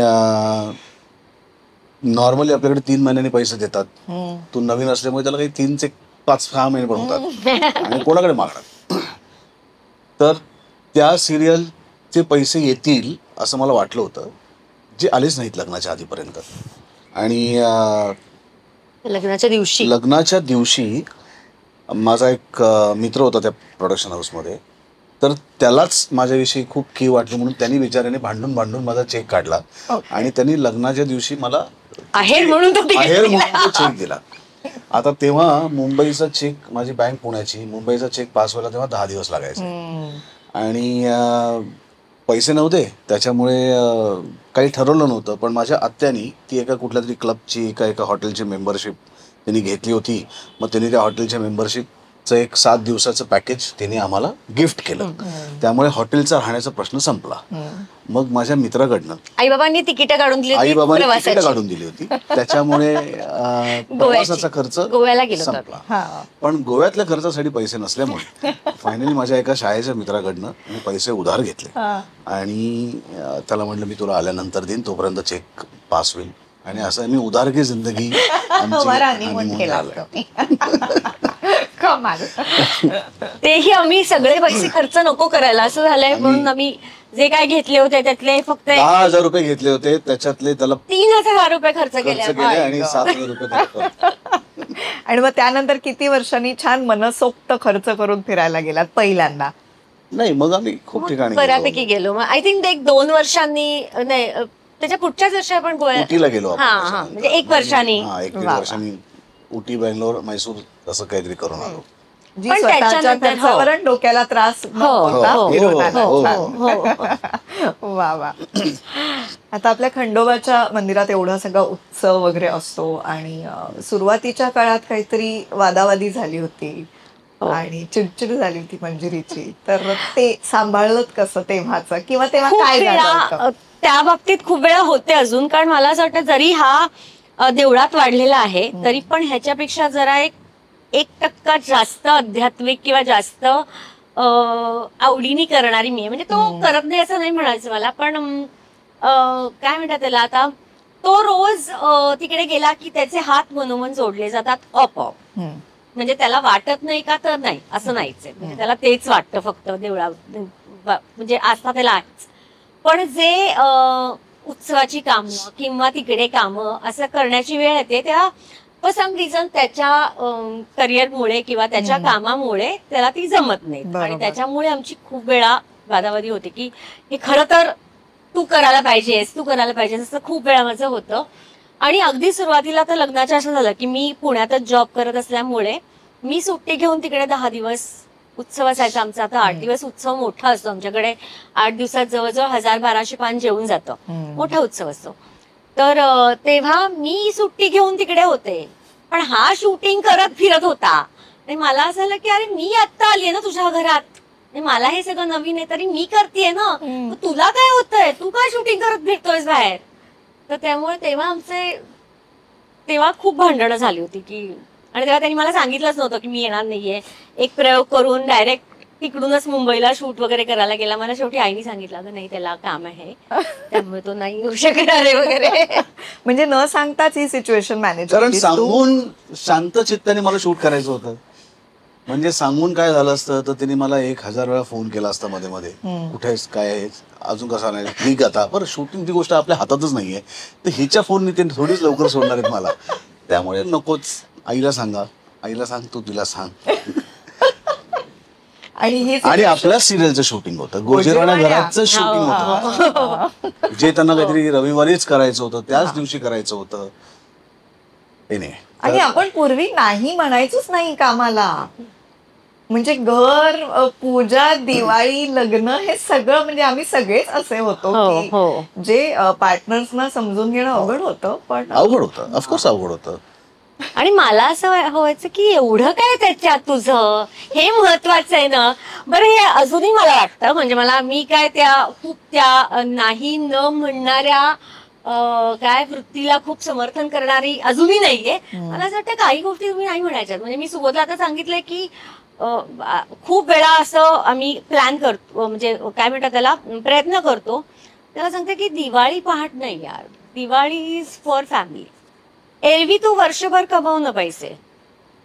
नॉर्मली आपल्याकडे 3 महिन्यांनी पैसे देतात, तू नवीन असल्यामुळे त्याला काही 3 ते 5-6 महिने पण होतात आणि कोणाकडे मागणार. तर त्या सिरियलचे पैसे येतील असं मला वाटलं होतं, जे आलेच नाहीत लग्नाच्या आधीपर्यंत. आणि लग्नाच्या दिवशी माझा एक मित्र होता त्या प्रोडक्शन हाऊसमध्ये, तर त्यालाच माझ्याविषयी खूप की वाटली म्हणून त्यांनी बिचाऱ्याने भांडून माझा चेक काढला आणि त्यांनी लग्नाच्या दिवशी मला आहेर म्हणून चेक दिला. आता तेव्हा मुंबईचा चेक, माझी बँक पुण्याची, मुंबईचा चेक पास व्हायला तेव्हा 10 दिवस लागायचे आणि पैसे नव्हते, त्याच्यामुळे काही ठरवलं नव्हतं. पण माझ्या आत्यानी ती एका कुठल्या तरी क्लबची एका हॉटेलची मेंबरशिप त्यांनी घेतली होती. मग त्यांनी त्या हॉटेलच्या मेंबरशिपचं एक 7 दिवसाचं पॅकेज त्यांनी आम्हाला गिफ्ट केलं. त्यामुळे हॉटेलचा राहण्याचा प्रश्न संपला. मग माझ्या मित्राकडनं आईबाबांनी तिकीट काढून दिली होती, त्याच्यामुळे प्रवासाचा खर्च गोव्याला गेलो संपला. पण गोव्यातल्या खर्चासाठी पैसे नसल्यामुळे फायनली माझ्या एका शाळेच्या मित्राकडनं मी पैसे उधार घेतले आणि त्याला म्हटलं मी तुला आल्यानंतर देईन, तोपर्यंत चेक पास होईल. आणि असं मी उधार की जिंदगी तेही आम्ही सगळे पैसे खर्च नको करायला असं झालंय, म्हणून आम्ही जे काय घेतले होते त्यातले फक्त 10,000 रुपये घेतले होते, त्याच्यातले त्याला 3,000 रुपये खर्च केले आणि 7,000 रुपये. आणि मग त्यानंतर किती वर्षांनी छान मनसोक्त खर्च करून फिरायला गेलात पहिल्यांदा? नाही, मग आम्ही खूप ठिकाणी बऱ्यापैकी गेलो. मग आय थिंक 1-2 वर्षांनी, नाही त्याच्या पुढच्याच वर्षी आपण उटीला गेलो. म्हणजे 1 वर्षांनी, 1-1.5 वर्षांनी उटी, बेंगलोर, मैसूर असं काहीतरी करून आलो. पण त्याच्यानंतर डोक्याला त्रास वा. आता आपल्या खंडोबाच्या मंदिरात एवढा सगळा उत्सव वगैरे असतो आणि सुरुवातीच्या काळात काहीतरी वादावादी झाली होती आणि चिडचिड झाली होती मंजिरीची, तर ते सांभाळलं कसं तेव्हाचं, किंवा तेव्हा काय झालं? त्या बाबतीत खूप वेळा होते अजून, कारण मला असं वाटतं जरी हा देवळात वाढलेला आहे तरी पण ह्याच्यापेक्षा जरा 1% जास्त आध्यात्मिक किंवा जास्त आवडीने करणारी मी, म्हणजे तो करत नाही असं नाही म्हणायचं मला, पण काय म्हणतात त्याला, आता तो रोज तिकडे गेला की त्याचे हात मनोमन जोडले जातात आपोआप. म्हणजे त्याला वाटत नाही का, तर नाही असं नाहीच, म्हणजे त्याला तेच वाटतं फक्त देवळा, म्हणजे आस्था त्याला आहेच. पण जे उत्सवाची कामं किंवा तिकडे कामं असं करण्याची वेळ येते, त्या फॉर सम रिझन त्याच्या करिअरमुळे किंवा त्याच्या कामामुळे त्याला ती जमत नाही, आणि त्याच्यामुळे आमची खूप वेळा वादावादी होते की हे खरं तर तू करायला पाहिजेस असं खूप वेळा माझं होतं. आणि अगदी सुरुवातीला तर लग्नाच्या असं झालं की मी पुण्यातच जॉब करत असल्यामुळे मी सुट्टी घेऊन तिकडे 10 दिवस उत्सव असायचा आमचा. आता 8 दिवस उत्सव मोठा असतो आमच्याकडे, 8 दिवसात जवळजवळ 1000-1200 पान जेवून जातं, मोठा उत्सव असतो. तर तेव्हा मी सुट्टी घेऊन तिकडे होते, पण हा शूटिंग करत फिरत होता. आणि मला असं झालं की अरे मी आत्ता आलीये ना तुझ्या घरात, मला हे सगळं नवीन आहे तरी मी करतेय ना, तुला काय होतंय, तू काय शूटिंग करत फिरतोयस बाहेर. तर त्यामुळे तेव्हा खूप भांडणं झाली होती की, आणि तेव्हा त्यांनी मला सांगितलंच नव्हतं की मी येणार नाहीये. एक प्रयोग करून डायरेक्ट तिकडूनच मुंबईला शूट वगैरे करायला गेला. मला शेवटी आईने सांगितलं की नाही त्याला काम आहे त्यामुळे तो नाही येऊ शकणार आहे वगैरे. म्हणजे न सांगताच ही सिच्युएशन मॅनेज, कारण सांगून शांत चित्ताने मला शूट करायचं होतं. म्हणजे सांगून काय झालं असतं तर त्यांनी मला 1000 वेळा फोन केला असता मध्ये मध्ये, कुठेच काय आहे अजून कसा नाही ठीक आता, पण शूटिंग ती गोष्ट आपल्या हातातच नाहीये, तर हिच्या फोनने ते थोडीच लवकर सोडणार आहेत मला. त्यामुळे नकोच, आईला सांगा, आईला सांग, तू तिला सांग. आणि आपल्याच सिरियलचं शूटिंग होतं, गोजीरवाण्या घराचं शूटिंग होतं, जे त्यांना काहीतरी रविवारीच करायचं होतं, त्याच दिवशी करायचं होतं. आणि आपण पूर्वी नाही म्हणायचोच नाही कामाला. म्हणजे घर, पूजा, दिवाळी, लग्न हे सगळं म्हणजे आम्ही सगळेच असे होतो की जे पार्टनर्सना समजून घेणं अवघड होतं. पण अवघड होतं, ऑफकोर्स अवघड होतं. आणि मला असं व्हायचं की एवढं काय त्याच्यात तुझं, हे महत्वाचं आहे ना. बरं, हे अजूनही मला वाटतं, म्हणजे मी काय खूप त्या नाही न म्हणणाऱ्या काय वृत्तीला खूप समर्थन करणारी अजूनही नाहीये. मला असं वाटतं काही गोष्टी तुम्ही नाही म्हणायच्यात. म्हणजे मी सुबोधला आता सांगितलंय की खूप वेळा असं आम्ही प्लॅन करतो, म्हणजे काय म्हणतात त्याला, प्रयत्न करतो. त्याला सांगते की दिवाळी पहाट नाही यार, दिवाळी इज फॉर फॅमिली. एरवी तू वर्षभर कमवणं पैसे,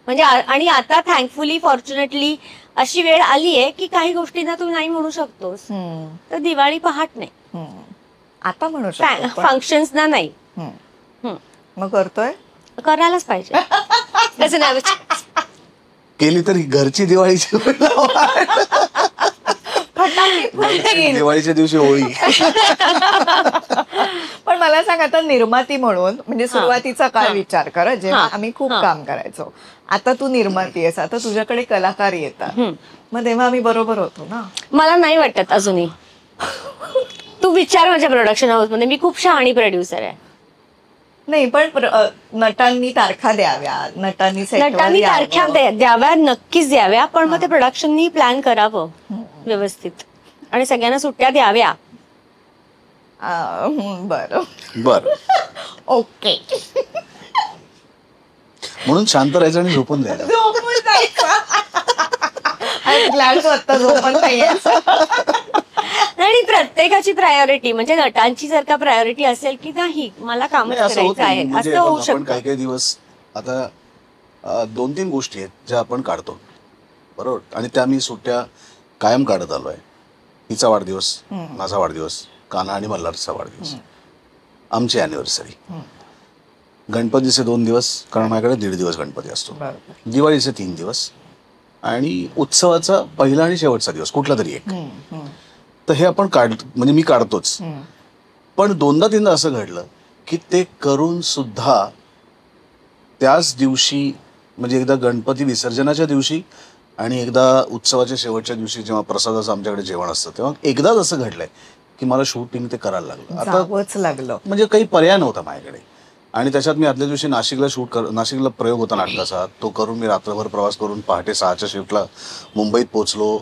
म्हणजे आणि आता थँकफुली फॉर्च्युनेटली अशी वेळ आली आहे की काही गोष्टींना तू नाही म्हणू शकतोस. तर दिवाळी पहाट नाही, आता म्हणू शकतो, फंक्शन्सना नाही. मग करतोय, करायलाच पाहिजे. तसं नाही केली तरी घरची दिवाळीची दिवाळीच्या दिवशी होळी. पण मला सांग, आता निर्माती म्हणून म्हणजे सुरुवातीचा काय विचार कर, जेव्हा आम्ही खूप काम करायचो. आता तू निर्माती आहेस, आता तुझ्याकडे कलाकार येतात, मग तेव्हा आम्ही बरोबर होतो ना. मला नाही वाटत अजूनही. तू विचार माझ्या प्रोडक्शन हाऊस मध्ये, मी खूप शहाणी प्रोड्युसर आहे. नाही, पण नटांनी तारखा द्याव्या, नटांनी तारखा द्याव्या, नक्कीच द्याव्या. पण मग ते प्रोडक्शननी प्लॅन करावं व्यवस्थित आणि सगळ्यांना सुट्ट्या द्याव्या. बर, ओके. म्हणून शांत राहायचं आणि झोपून द्यायचं. आणि प्रत्येकाची प्रायोरिटी, म्हणजे नटांची जर का प्रायोरिटी असेल की नाही मला काम करायचं आहे, असं होऊ शकतं. काही काही दिवस आता 2-3 गोष्टी आहेत ज्या आपण काढतो, बरोबर, आणि त्या मी सुट्ट्या कायम काढत आलोय. तिचा वाढदिवस, माझा वाढदिवस, कान्हा आणि मल्हारचा वाढदिवस, आमची अॅनिव्हर्सरी, गणपतीचे 2 दिवस, कारण माझ्याकडे 1.5 दिवस गणपती असतो, दिवाळीचे 3 दिवस आणि उत्सवाचा पहिला आणि शेवटचा दिवस कुठला तरी एक. तर हे आपण म्हणजे मी काढतोच. पण 2दा-3दा असं घडलं की ते करून सुद्धा त्याच दिवशी, म्हणजे एकदा गणपती विसर्जनाच्या दिवशी आणि एकदा उत्सवाच्या शेवटच्या दिवशी जेव्हा प्रसादाचं आमच्याकडे जेवण असतं, तेव्हा एकदाच असं घडलंय की मला शूटिंग ते करायला लागलं. आता लागलं, म्हणजे काही पर्याय नव्हता माझ्याकडे. आणि त्याच्यात मी आदल्या दिवशी नाशिकला प्रयोग होता नाटकाचा, तो करून मी रात्रभर प्रवास करून पहाटे 6च्या शिफ्टला मुंबईत पोहोचलो.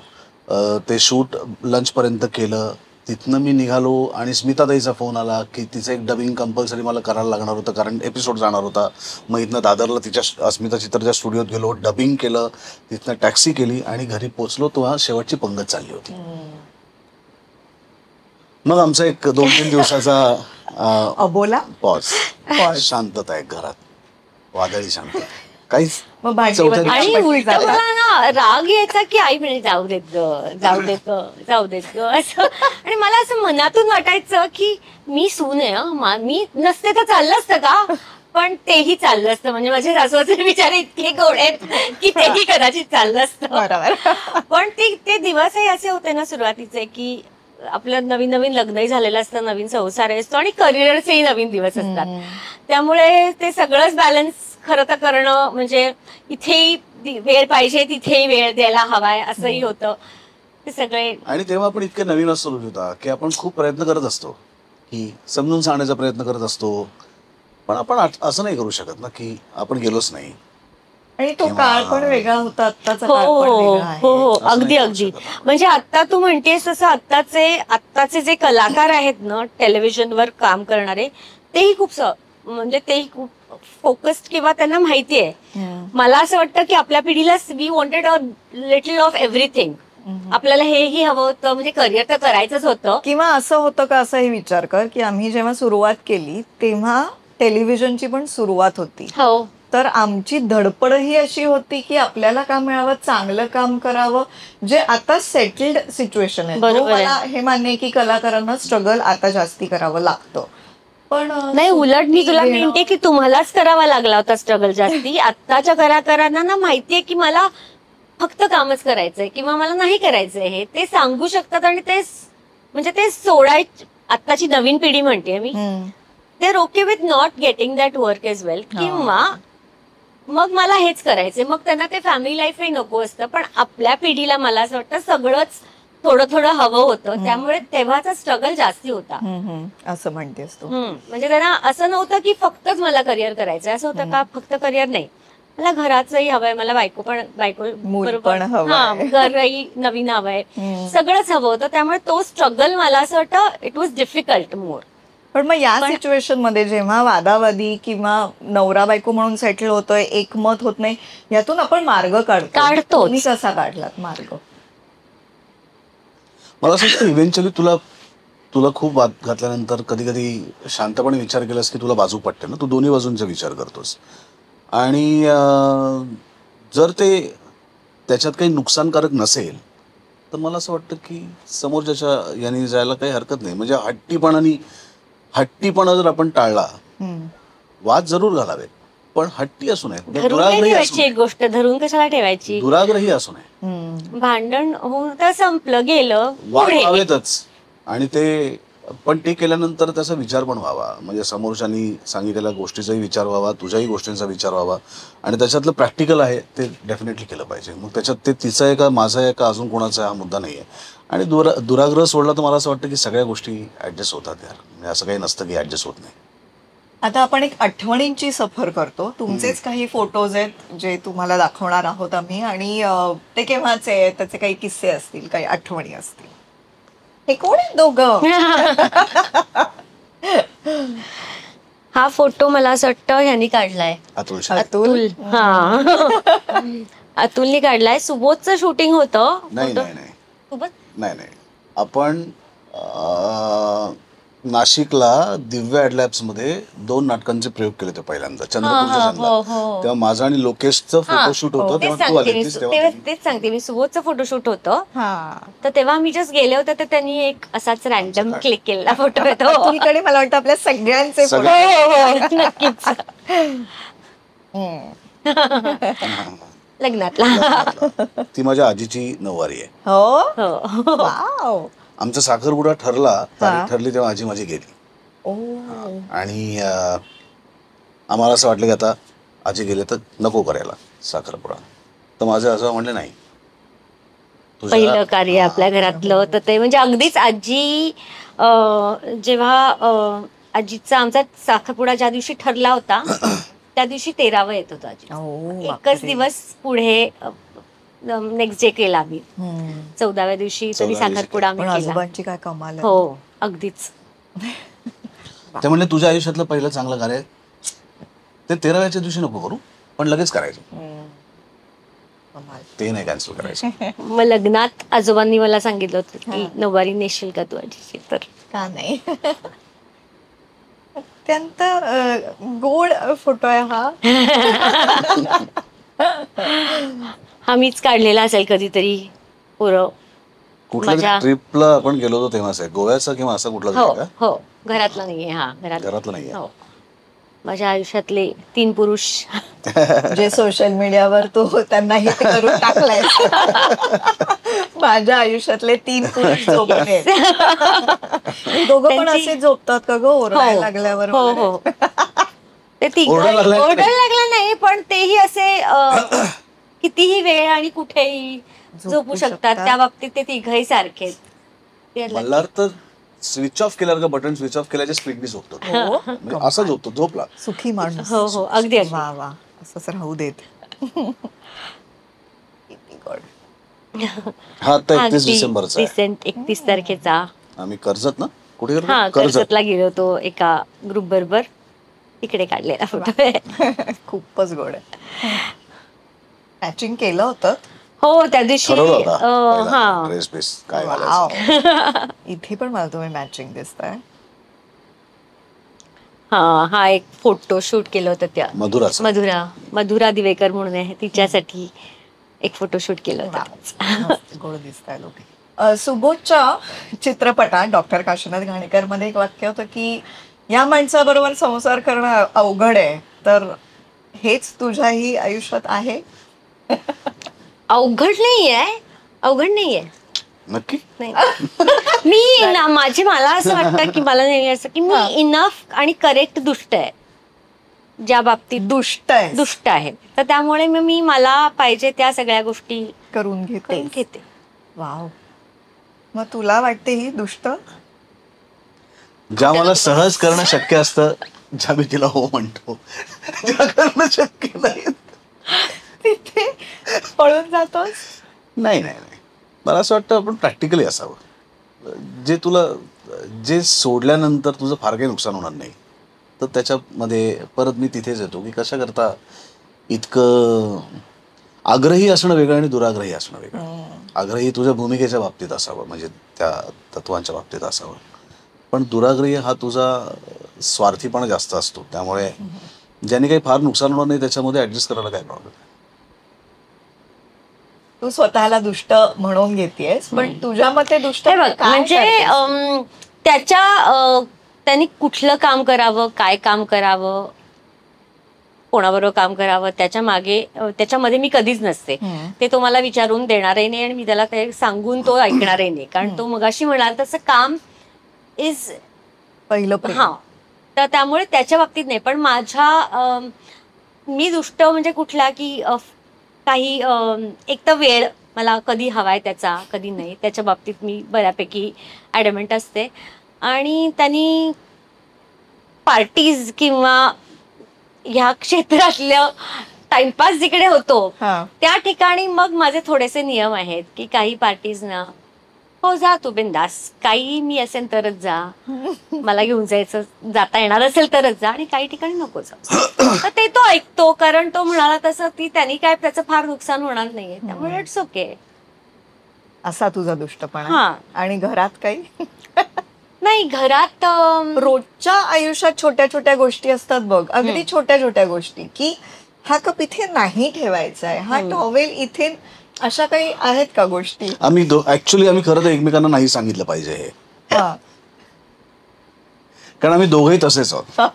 ते शूट लंचपर्यंत केलं. तिथनं मी निघालो आणि स्मिताताईचा फोन आला की तिचं एक डबिंग कंपल्सरी मला करायला लागणार होतं, कारण एपिसोड जाणार होता. मग इथनं दादरला तिच्या अस्मिता चित्रच्या स्टुडिओत गेलो, डबिंग केलं, तिथनं टॅक्सी केली आणि घरी पोचलो. तेव्हा शेवटची पंगत चालली होती. मग आमचा एक 2-3 दिवसाचा अबोला पॉज, शांतता आहे घरात, वादळी शांतता, काहीच. आणि उलट मला ना राग यायचा की आई म्हणजे जाऊ देत ग असं. आणि मला असं मनातून वाटायचं की मी सून आहे, मी नसते तर चाललं असतं का, पण तेही चाललं असतं. म्हणजे माझे सासूचे विचार इतके गोड आहेत की तेही कदाचित चाललं असतं. पण ते दिवसही असे होते ना सुरुवातीचे की आपलं नवीन नवीन लग्नही झालेलं असतं, नवीन संसार असतो आणि करिअरचेही नवीन दिवस असतात. त्यामुळे ते सगळंच बॅलन्स खरं तर करणं, म्हणजे इथेही वेळ पाहिजे तिथेही वेळ द्यायला हवाय असंही होतं ते सगळे. आणि तेव्हा आपण इतके नवीन असतो होता की आपण खूप प्रयत्न करत असतो की समजून सांगण्याचा प्रयत्न करत असतो, पण आपण असं नाही करू शकत ना की आपण गेलोच नाही. आणि तो काळ पण वेगळा होता, आत्ताचा हो काळ पण हो वेगळा आहे. हो हो अगदी अगदी. म्हणजे आता तू म्हणतेस तसं आत्ताचे जे कलाकार आहेत ना टेलिव्हिजनवर काम करणारे, तेही खूप म्हणजे तेही खूप फोकस्ड किंवा त्यांना माहिती आहे. मला असं वाटतं की आपल्या पिढीला we wanted a little of everything. आपल्याला हेही हवं होतं, म्हणजे करिअर तर करायचंच होतं. किंवा असं होतं का, असाही विचार कर की आम्ही जेव्हा सुरुवात केली तेव्हा टेलिव्हिजनची पण सुरुवात होती. हो. तर आमची धडपड ही अशी होती की आपल्याला काम मिळावं, चांगलं काम करावं, जे आता सेटल्ड सिच्युएशन आहे. मला हे मान्य आहे की कलाकारांना स्ट्रगल आता जास्ती करावं लागतं, पण नाही, उलट मी तुला म्हणते की तुम्हालाच करावा लागला होता स्ट्रगल जास्ती. आत्ताच्या कलाकारांना ना माहितीये की मला फक्त कामच करायचंय किंवा मला नाही करायचंय, हे ते सांगू शकतात आणि ते म्हणजे ते सोडायचे. आत्ताची नवीन पिढी म्हणते मी, they okay with not getting that work as well, किंवा मग मला हेच करायचंय. मग त्यांना ते फॅमिली लाईफही नको असतं. पण आपल्या पिढीला मला असं वाटतं सगळंच थोडं थोडं हवं होतं, त्यामुळे तेव्हाचा स्ट्रगल जास्ती होता. असं म्हणतेस तू. म्हणजे त्यांना असं नव्हतं की फक्तच मला करिअर करायचंय, असं होतं का फक्त करिअर नाही, मला घराचंही हवंय, मला बायको मूल पण हवंय. घरही नवीन हवंय, सगळंच हवं होतं. त्यामुळे तो स्ट्रगल मला असं वाटतं इट वॉज डिफिकल्ट मोर. पण मग या सिच्युएशन मध्ये जेव्हा वादावादी किंवा नवरा बायको म्हणून सेटल होतोय, एकमत होत नाही, यातून आपण मार्ग काढतो. तुम्ही कसा काढलात मार्ग? मला असं वाटतं इव्हेंच्युअली तुला खूप वाद घातल्यानंतर कधी कधी शांतपणे विचार केलास की तुला बाजू पडते ना, तू दोन्ही बाजूंचा विचार करतोस. आणि जर ते त्याच्यात काही नुकसानकारक नसेल तर मला असं वाटतं की समोरच्याच्या याने जायला काही हरकत नाही. म्हणजे हट्टीपणा जर आपण टाळला, वाद जरूर घालावे पण हट्टी असू नये, ठेवायची एक गोष्ट धरून कशाला ठेवायची, दुराग्रही असू नये. भांडण होऊन तर संपलं गेलं, वाद व्हावेतच. आणि ते पण ते केल्यानंतर त्याचा विचार पण व्हावा. म्हणजे समोरच्यानी सांगितलेल्या गोष्टीचाही विचार व्हावा, तुझ्याही गोष्टींचा विचार व्हावा. आणि त्याच्यातलं प्रॅक्टिकल आहे ते डेफिनेटली केलं पाहिजे. मग त्याच्यात ते तिचं आहे का माझं आहे का अजून कोणाचा आहे हा मुद्दा नाही आहे. आणि दुराग्रह सोडला तर मला असं वाटतं की सगळ्या गोष्टी ऍडजस्ट होतात यार. म्हणजे असं काही नसतं की ऍडजस्ट होत नाही. आता आपण एक आठवणींची सफर करतो. तुमचेच काही फोटोज आहेत जे तुम्हाला दाखवणार आहोत आम्ही, आणि ते केव्हाचे आहेत, त्याचे काही किस्से असतील, काही आठवणी असतील. हे कोण आहे दोघं? हा फोटो मला असं वाटतं ह्यांनी काढलाय, अतुल. अतुलनी काढलाय. सुबोधचं शूटिंग होतं. नाही आपण नाशिकला दिव्या ॲडलॅब्स मध्ये 2 नाटकांचे प्रयोग केले होते पहिल्यांदा चंद्रपूरच्या जंगलात. तेव्हा माझा आणि लोकेशचं फोटोशूट होतं. तेच सांगते मी, सुबोधचं फोटोशूट होतं. तर तेव्हा मी जस्ट गेले होते तर त्यांनी एक असाच रॅन्डम क्लिक केलेला फोटो येतो. अतुलकडे मला वाटतं आपल्या सगळ्यांचे नक्कीच लग्नातला. ती माझ्या आजीची नऊवारी आहे. हो. आमचा साखरपुडा तारीख ठरली तेव्हा आजी माझी गेली. आणि आम्हाला असं वाटलं की आता आजी गेले तर नको करायला साखरपुडा. तर माझं असं म्हणलं नाही, पहिलं कार्य आपल्या घरातलं तर ते म्हणजे अगदीच आजी जेव्हा आजीचा आमचा साखरपुडा ज्या दिवशी ठरला होता त्या दिवशी 13वा येत होतं आजी. एकच दिवस पुढे नेक्स्ट डे केला आम्ही. 14व्या दिवशी तरी साखरपुडा आम्ही केला. आजोबांची काय कमाल. हो अगदीच. ते म्हणले तुझ्या आयुष्यातलं पहिलं चांगलं कार्य ते 13व्याच्या दिवशी नको करू पण लगेच करायचं, ते नाही कॅन्सल करायचं. मग लग्नात आजोबांनी मला सांगितलं होतं की नऊवारी नेशील का तू आजीची, तर का नाही. अत्यंत गोड फोटो आहे हा. हा मीच काढलेला असेल कधीतरी. कुठल्या ट्रिपला आपण गेलो होतो तेव्हाच आहे, गोव्याचा किंवा असं कुठला? हो घरातला नाहीये. हा घरातला नाहीये. हो माझ्या आयुष्यातले 3 पुरुष जे सोशल मीडियावर तो त्यांना हिट करून टाकलाय. माझ्या आयुष्यातले 3 पुरुष झोपले. दोघं पण असे झोपतात का ग ओरडायला लागल्यावर? हो ते ओरडायला लागला नाही पण तेही असे कितीही वेळ आणि कुठेही झोपू शकतात. त्या बाबतीत ते तिघही सारखे. मल्हार तर स्विच ऑफ केल्यावर का बटन स्विच ऑफ केल्याच्या स्पीडने झोपतो. असा झोपला सुखी माणूस. हो अगदी. वा वा असंच राहू देत. हा आता 31 डिसेंबरचा 31 तारखेचा आम्ही कर्जत ना कुठे कर्जतला गेलो होतो एका ग्रुप बरोबर. तिकडे काढलेला फोटो. खूपच गोड आहे. मॅचिंग केलं होतं. हो त्या दिवशी. इथे पण मला तुम्ही मॅचिंग दिसताय. हा एक फोटो शूट केलं होतं त्या मधुरा दिवेकर म्हणून आहे तिच्यासाठी एक फोटो शूट केलं होतं. गोड दिसताय लोक. सुबोधच्या चित्रपटात डॉक्टर काशीनाथ घाणेकर मध्ये एक वाक्य होतं की या माणसाबरोबर संसार करणं अवघड आहे, तर हेच तुझ्याही आयुष्यात आहे? अवघड नाहीये नक्की. नाही. मला असं वाटतं की मला नेहमी असं की मी इनफ आणि करेक्ट दुष्ट आहे, ज्या बाबतीत दुष्ट आहे तर त्यामुळे मी मला पाहिजे त्या सगळ्या गोष्टी करून करून घेते. वाव. मग तुला वाटते ही दुष्ट? ज्या मला सहज करणं शक्य असतं, ज्या मी तिला हो म्हणतो, ज्या करणं शक्य नाही तिथे पळून जातोस? नाही. मला असं वाटतं आपण प्रॅक्टिकली असावं. जे सोडल्यानंतर तुझं फार काही नुकसान होणार नाही, तर त्याच्यामध्ये परत मी तिथेच येतो की कशा करता इतकं आग्रही असणं वेगळं आणि दुराग्रही असणं वेगळं. आग्रही तुझ्या भूमिकेच्या बाबतीत असावं, म्हणजे त्या तत्वांच्या बाबतीत असावं, पण दुराग्रही हा तुझा स्वार्थीपणा जास्त असतो. त्यामुळे ज्याने काही फार नुकसान होणार नाही त्याच्यामध्ये ऍडजस्ट करायला काय प्रॉब्लेम. तू स्वतःला दुष्ट म्हणून घेतेस, पण तुझ्या मते दुष्ट हे बघ, काय म्हणजे करतेस? त्यांनी कुठलं काम करावं, काय काम करावं, कोणाबरोबर काम करावं, त्याच्यामध्ये मी कधीच नसते. ते तो मला विचारून देणारही नाही आणि मी त्याला ते सांगून तो ऐकणारही नाही, कारण तो मगाशी म्हणाल तसं काम इज पहिलं प्रेम. हा. तर त्यामुळे त्याच्या बाबतीत नाही, पण मी दुष्ट म्हणजे कुठला की काही एक तर वेळ मला कधी हवाय त्याचा, कधी नाही, त्याच्या बाबतीत मी बऱ्यापैकी ॲडमेंट असते. आणि त्यांनी पार्टीज किंवा ह्या क्षेत्रातलं टाइमपास जिकडे होतो त्या ठिकाणी मग माझे थोडेसे नियम आहेत की काही पार्टीज ना हो जा तू बिंदास, काही मी असेल तरच जा, मला घेऊन जाता येणार असेल तरच जा, आणि काही ठिकाणी नको जा. तर ते तो ऐकतो, कारण तो म्हणाला तसं त्यांनी काय त्याचं फार नुकसान होणार नाहीये, त्यामुळे इट्स ओके. असा तुझा दुष्टपणा. हा. आणि घरात काही नाही, घरात रोजच्या आयुष्यात छोट्या छोट्या गोष्टी असतात बघ, अगदी छोट्या छोट्या गोष्टी, की हा कप इथे नाही ठेवायचा आहे, हा टॉवेल इथे, अशा काही आहेत का गोष्टी? आम्ही खरं तर एकमेकांना नाही सांगितलं पाहिजे हे, कारण आम्ही दोघंही तसेच आहोत.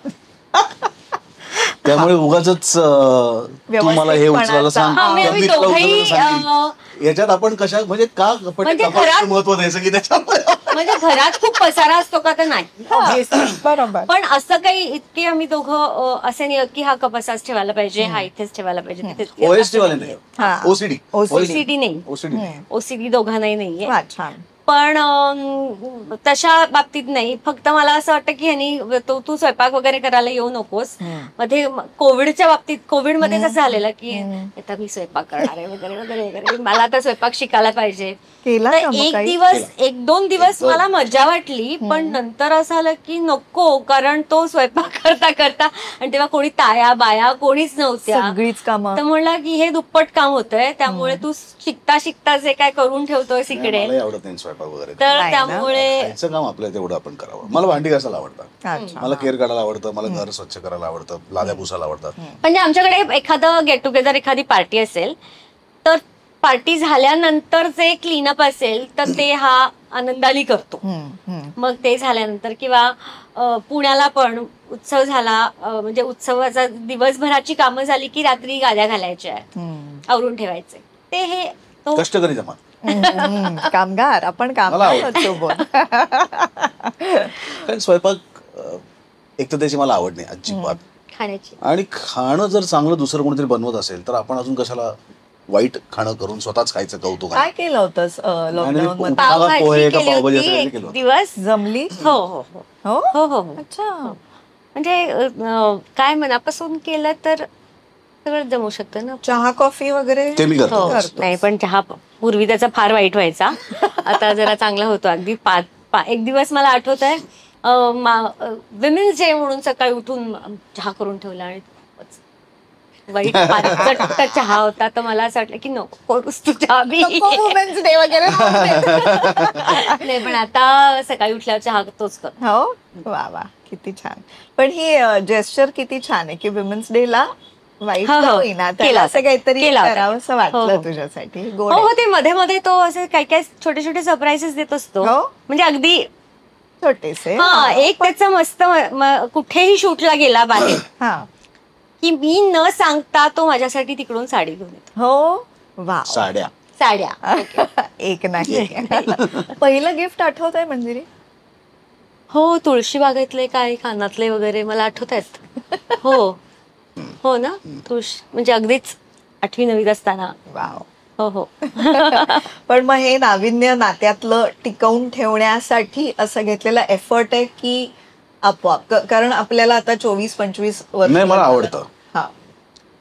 त्यामुळे उगाचच तू मला हे उचलायला सांग, मी तुला उचलायला सांगेन. याच्यात आपण कशा म्हणजे का महत्व द्यायचं की त्याच्यामुळे म्हणजे घरात खूप पसारा असतो का, तर नाही. बरोबर. पण असं काही इतके आम्ही दोघं असे नाही की हा कप असाच ठेवायला पाहिजे, हा इथेच ठेवायला पाहिजे. ओएसडी वाले नाही, ओसीडी नाही, ओसीडी दोघांनाही नाहीये. छान. पण तशा बाबतीत नाही. फक्त मला असं वाटतं की ह्यानी तू स्वयंपाक वगैरे करायला येऊ नकोस. मध्ये कोविडच्या बाबतीत, कोविडमध्ये कसं झालेलं की आता मी स्वयंपाक करणार आहे वगैरे वगैरे वगैरे, मला आता स्वयंपाक शिकायला पाहिजे. एक दोन दिवस मला मजा वाटली, पण नंतर असं आलं की नको, कारण तो स्वयंपाक करता करता, आणि तेव्हा कोणी ताया बाया कोणीच नव्हत्या, सगळीच कामं. तर म्हणलं की हे दुप्पट काम होतंय, त्यामुळे तू शिकता शिकता जे काय करून ठेवतोय इकडे, आवडत नाही स्वयंपाक वगैरे, तर त्यामुळे खायचं काम आपलं तेवढं आपण करावं. मला भांडी घासायला आवडतं, मला केअर काढायला आवडतं, मला घर स्वच्छ करायला आवडतं, लाद्या पुसायला आवडतात. म्हणजे आमच्याकडे एखादं गेट टुगेदर, एखादी पार्टी असेल, तर पार्टी झाल्यानंतर जे क्लीनअप असेल तर ते हा आनंदाने करतो. मग ते झाल्यानंतर, किंवा पुण्याला पण उत्सव झाला, म्हणजे उत्सवाचा दिवसभराची कामं झाली की रात्री गाद्या घालायच्या, आवरून ठेवायचे. ते हे कष्टकरी जमा कामगार, आपण कारण स्वयंपाक एक तर त्याची मला आवड नाही अजिबात खाण्याची, आणि खाणं जर चांगलं दुसरं कोणीतरी बनवत असेल तर आपण अजून कशाला वाईट खाणं करून स्वतःच खायचं कौतुक. काय केलं होतंस लॉकडाऊन मध्ये? पावभाजी केली होती, दिवस जमली? हो हो हो हो हो. अच्छा. म्हणजे काय मनापासून केलं तर सगळं जमू शकतं ना. चहा कॉफी वगैरे ते मी करतो. नाही, पण चहा पूर्वी त्याचा फार वाईट व्हायचा, आता जरा चांगला होतो. अगदी एक दिवस मला आठवत आहे, विमेन्स डे म्हणून सकाळी उठून चहा करून ठेवला, आणि वाईट पाचट चहा होता. तर मला असं वाटलं की नको करूस तू चहा बी, वुमेन्स डे वगैरे. नाही, पण आता सकाळी उठल्यावर चहा तोच कर. हो, वा वा, किती छान. पण ही जेस्चर किती छान आहे की विमेन्स डे ला वाईट होईना, त्याला असं काहीतरी करावं असं वाटलं तुझ्यासाठी. हो, ते मध्ये मध्ये तो असे काही काही छोटे छोटे सरप्राईजेस देत असतो. म्हणजे अगदी छोटेसे. हा एक त्याचा मस्त कुठेही शूटला गेला बाहेर हा. की मी न सांगता तो माझ्यासाठी तिकडून साडी घेऊन येतो. हो वा. साड्या साड्या एक नाही. पहिलं गिफ्ट आठवत आहे मंजिरी? हो तुळशी बागेतले काय कानातले वगैरे मला आठवत आहेत. हो हो ना तुळशी म्हणजे अगदीच 8वी 9वीत असताना. वाव. हो हो. पण मग हे नाविन्य नात्यातलं टिकवून ठेवण्यासाठी असं घेतलेला एफर्ट आहे की आपोआप? कारण आपल्याला आता 24-25 वर्ष. नाही, मला आवडतं हा.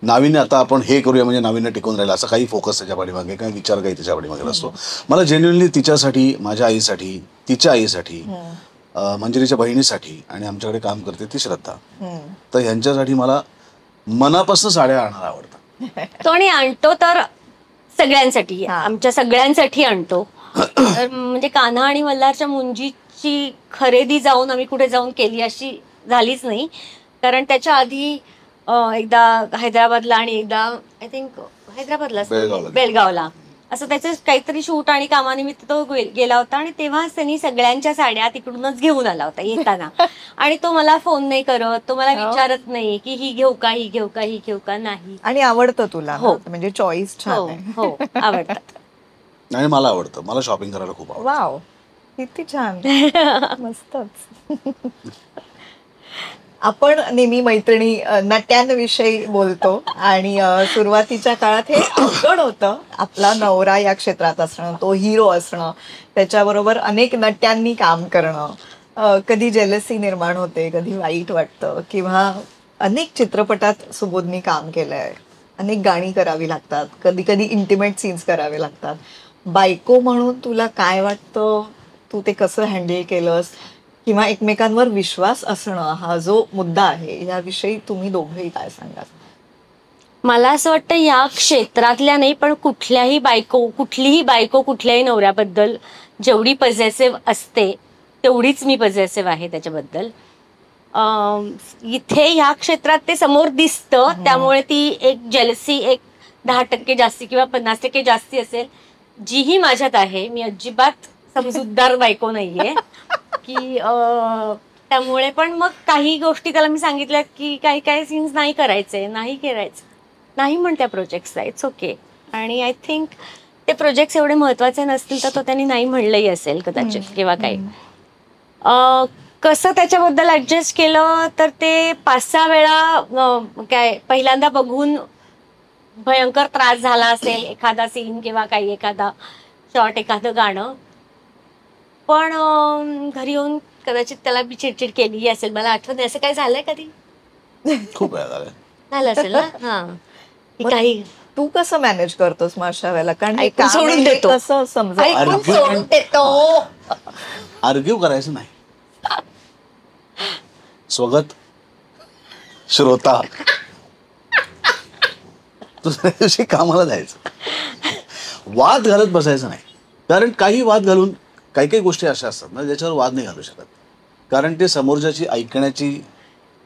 नाविन्य. आता आपण हे करूया म्हणजे नाविन्य टिकून राहिलं असं काही फोकस त्याच्या पाठीमागे, काही विचार काही त्याच्या पाठीमागे असतो. मला जेन्युइनली तिच्यासाठी, माझ्या आईसाठी, तिच्या आईसाठी, मंजिरीच्या बहिणीसाठी आणि आमच्याकडे काम करते ती श्रद्धा, तर ह्यांच्यासाठी मला मनापासून साड्या आणणार आवडतात. तो आणि आणतो तर सगळ्यांसाठी, आमच्या सगळ्यांसाठी आणतो. तर म्हणजे कान्हा आणि मल्हारच्या मुंजीची खरेदी जाऊन आम्ही कुठे जाऊन केली अशी झालीच नाही. कारण त्याच्या आधी एकदा हैदराबादला आणि एकदा आय थिंक हैदराबादला बेळगावला असं त्याचं काहीतरी शूट आणि कामानिमित्त तो गेला होता आणि तेव्हाच त्यांनी सगळ्यांच्या साड्या तिकडूनच घेऊन आला होता येताना. आणि तो मला फोन नाही करत, तो मला विचारत नाही की ही घेऊ का, ही घेऊ का, ही घेऊ का. नाही. आणि आवडतं तुला? हो. म्हणजे चॉईस छान हो आहे. हो आवडतात. आणि मला आवडतं, मला शॉपिंग करायला खूप आवडतं. वाव किती छान. मस्तच. आपण नेहमी मैत्रिणी नट्यांविषयी बोलतो आणि सुरुवातीच्या काळात हे अवघड होतं. आपला नवरा या क्षेत्रात असणं, तो हिरो असणं, त्याच्याबरोबर अनेक नट्यांनी काम करणं, कधी जेलसी निर्माण होते, कधी वाईट वाटतं. किंवा अनेक चित्रपटात सुबोधनी काम केलंय, अनेक गाणी करावी लागतात, कधी कधी इंटिमेट सीन्स करावे लागतात. बायको म्हणून तुला काय वाटतं? तू ते कसं हँडल केलंस? किंवा एकमेकांवर विश्वास असणं हा जो मुद्दा आहे याविषयी तुम्ही दोघेही काय सांगाल? मला असं वाटतं या क्षेत्रातल्या नाही पण कुठलीही बायको कुठल्याही नवऱ्याबद्दल जेवढी पॉझिटिव्ह असते तेवढीच मी पॉझिटिव्ह आहे त्याच्याबद्दल. इथे ह्या क्षेत्रात ते समोर दिसतं, त्यामुळे ती एक जेलसी एक 10% जास्ती किंवा 50% जास्ती असेल जीही माझ्यात आहे. मी अजिबात समजूतदार बायको नाहीये की त्यामुळे पण मग काही गोष्टी त्याला मी सांगितल्यात की काही काही सीन्स नाही करायचे, नाही करायचे, नाही म्हणत्या प्रोजेक्ट्सला, इट्स ओके. आणि आय थिंक ते प्रोजेक्ट्स एवढे महत्वाचे नसतील तर तो त्यांनी नाही म्हणलंही असेल कदाचित किंवा काही. कसं त्याच्याबद्दल ऍडजस्ट केलं तर ते 5-6 वेळा काय पहिल्यांदा बघून भयंकर त्रास झाला असेल एखादा सीन किंवा काही एखादा शॉर्ट एखादं गाणं. पण घरी येऊन कदाचित त्याला मी चिडचिड केली असेल, मला आठवत नाही. असं काय झालंय कधी? खूप वेळा झालं. झालं असेल ना. हा काही तू कसं मॅनेज करतोस मग अशा वेळेला? कारण हे ऐकून काम सोडून आहे, हे देतो. कसं समजा ऐकून सोडून देतो. आर्ग्यू करायचं नाही. स्वगत श्रोता दुसऱ्या दिवशी कामाला जायचं. वाद घालत बसायचं नाही. कारण काही वाद घालून काही काही गोष्टी अशा असतात ना ज्याच्यावर वाद नाही घालू शकत, कारण ते समोरच्याची ऐकण्याची.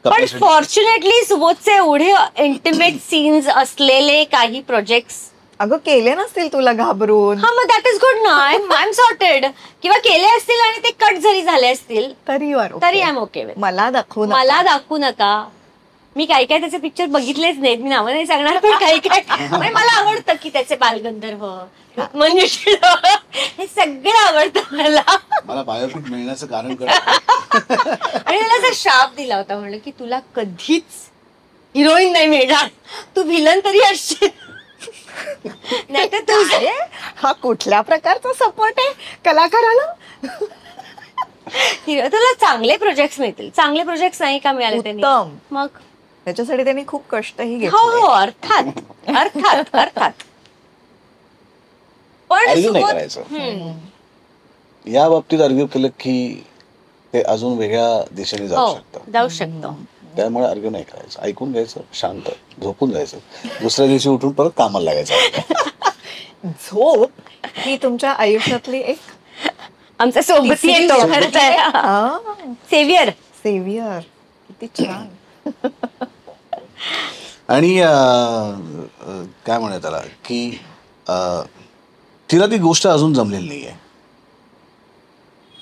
पण फॉर्च्युनेटली सुबोधचे एवढे इंटिमेट सीन्स असलेले काही प्रोजेक्ट्स अगं केले नसतील तुला घाबरून? हा मग दॅट इज गुड ना. I am sorted. किंवा केले असतील आणि ते कट जरी झाले असतील तरी तरी आय एम ओके. मला दाखवू नका. मी काही काही त्याचे पिक्चर बघितलेच नाहीत, मी नावं नाही सांगणार. पण काही काय म्हणजे मला आवडतं की त्याचे बालगंधर्व, मनुष्य, हे सगळं आवडतं मला. मला बायोपिक मिळण्याचं कारण आणि त्याला असा श्राप दिला होता, म्हणलं की तुला कधीच हिरोईन नाही मिळणार, तू व्हिलन तरी असशील. नाही तर तू हा कुठल्या प्रकारचा सपोर्ट आहे कलाकाराला? तुला चांगले प्रोजेक्ट्स मिळतील. चांगले प्रोजेक्ट्स नाही का मिळाले त्यांनी? मग त्याच्यासाठी त्यांनी खूप कष्टही हो घेतले. हो अर्थात अर्थात अर्थात. पण आर्ग्यू नाही करायचं. या बाबतीत आर्ग्यू केलं की ते अजून वेगळ्या दिशेने जाऊ शकतं. जाऊ शकतो. त्यामुळे आर्ग्यू नाही करायचं. ऐकून घ्यायचं, शांत झोपून जायचं, दुसऱ्या दिवशी उठून परत कामाला लागायचं. झोप ही तुमच्या आयुष्यातली एक आमचा सोबती येतो सेव्हियर. सेव्हियर. किती छान. आणि काय म्हणूया त्याला की तिला ती गोष्ट अजून जमलेली नाहीये.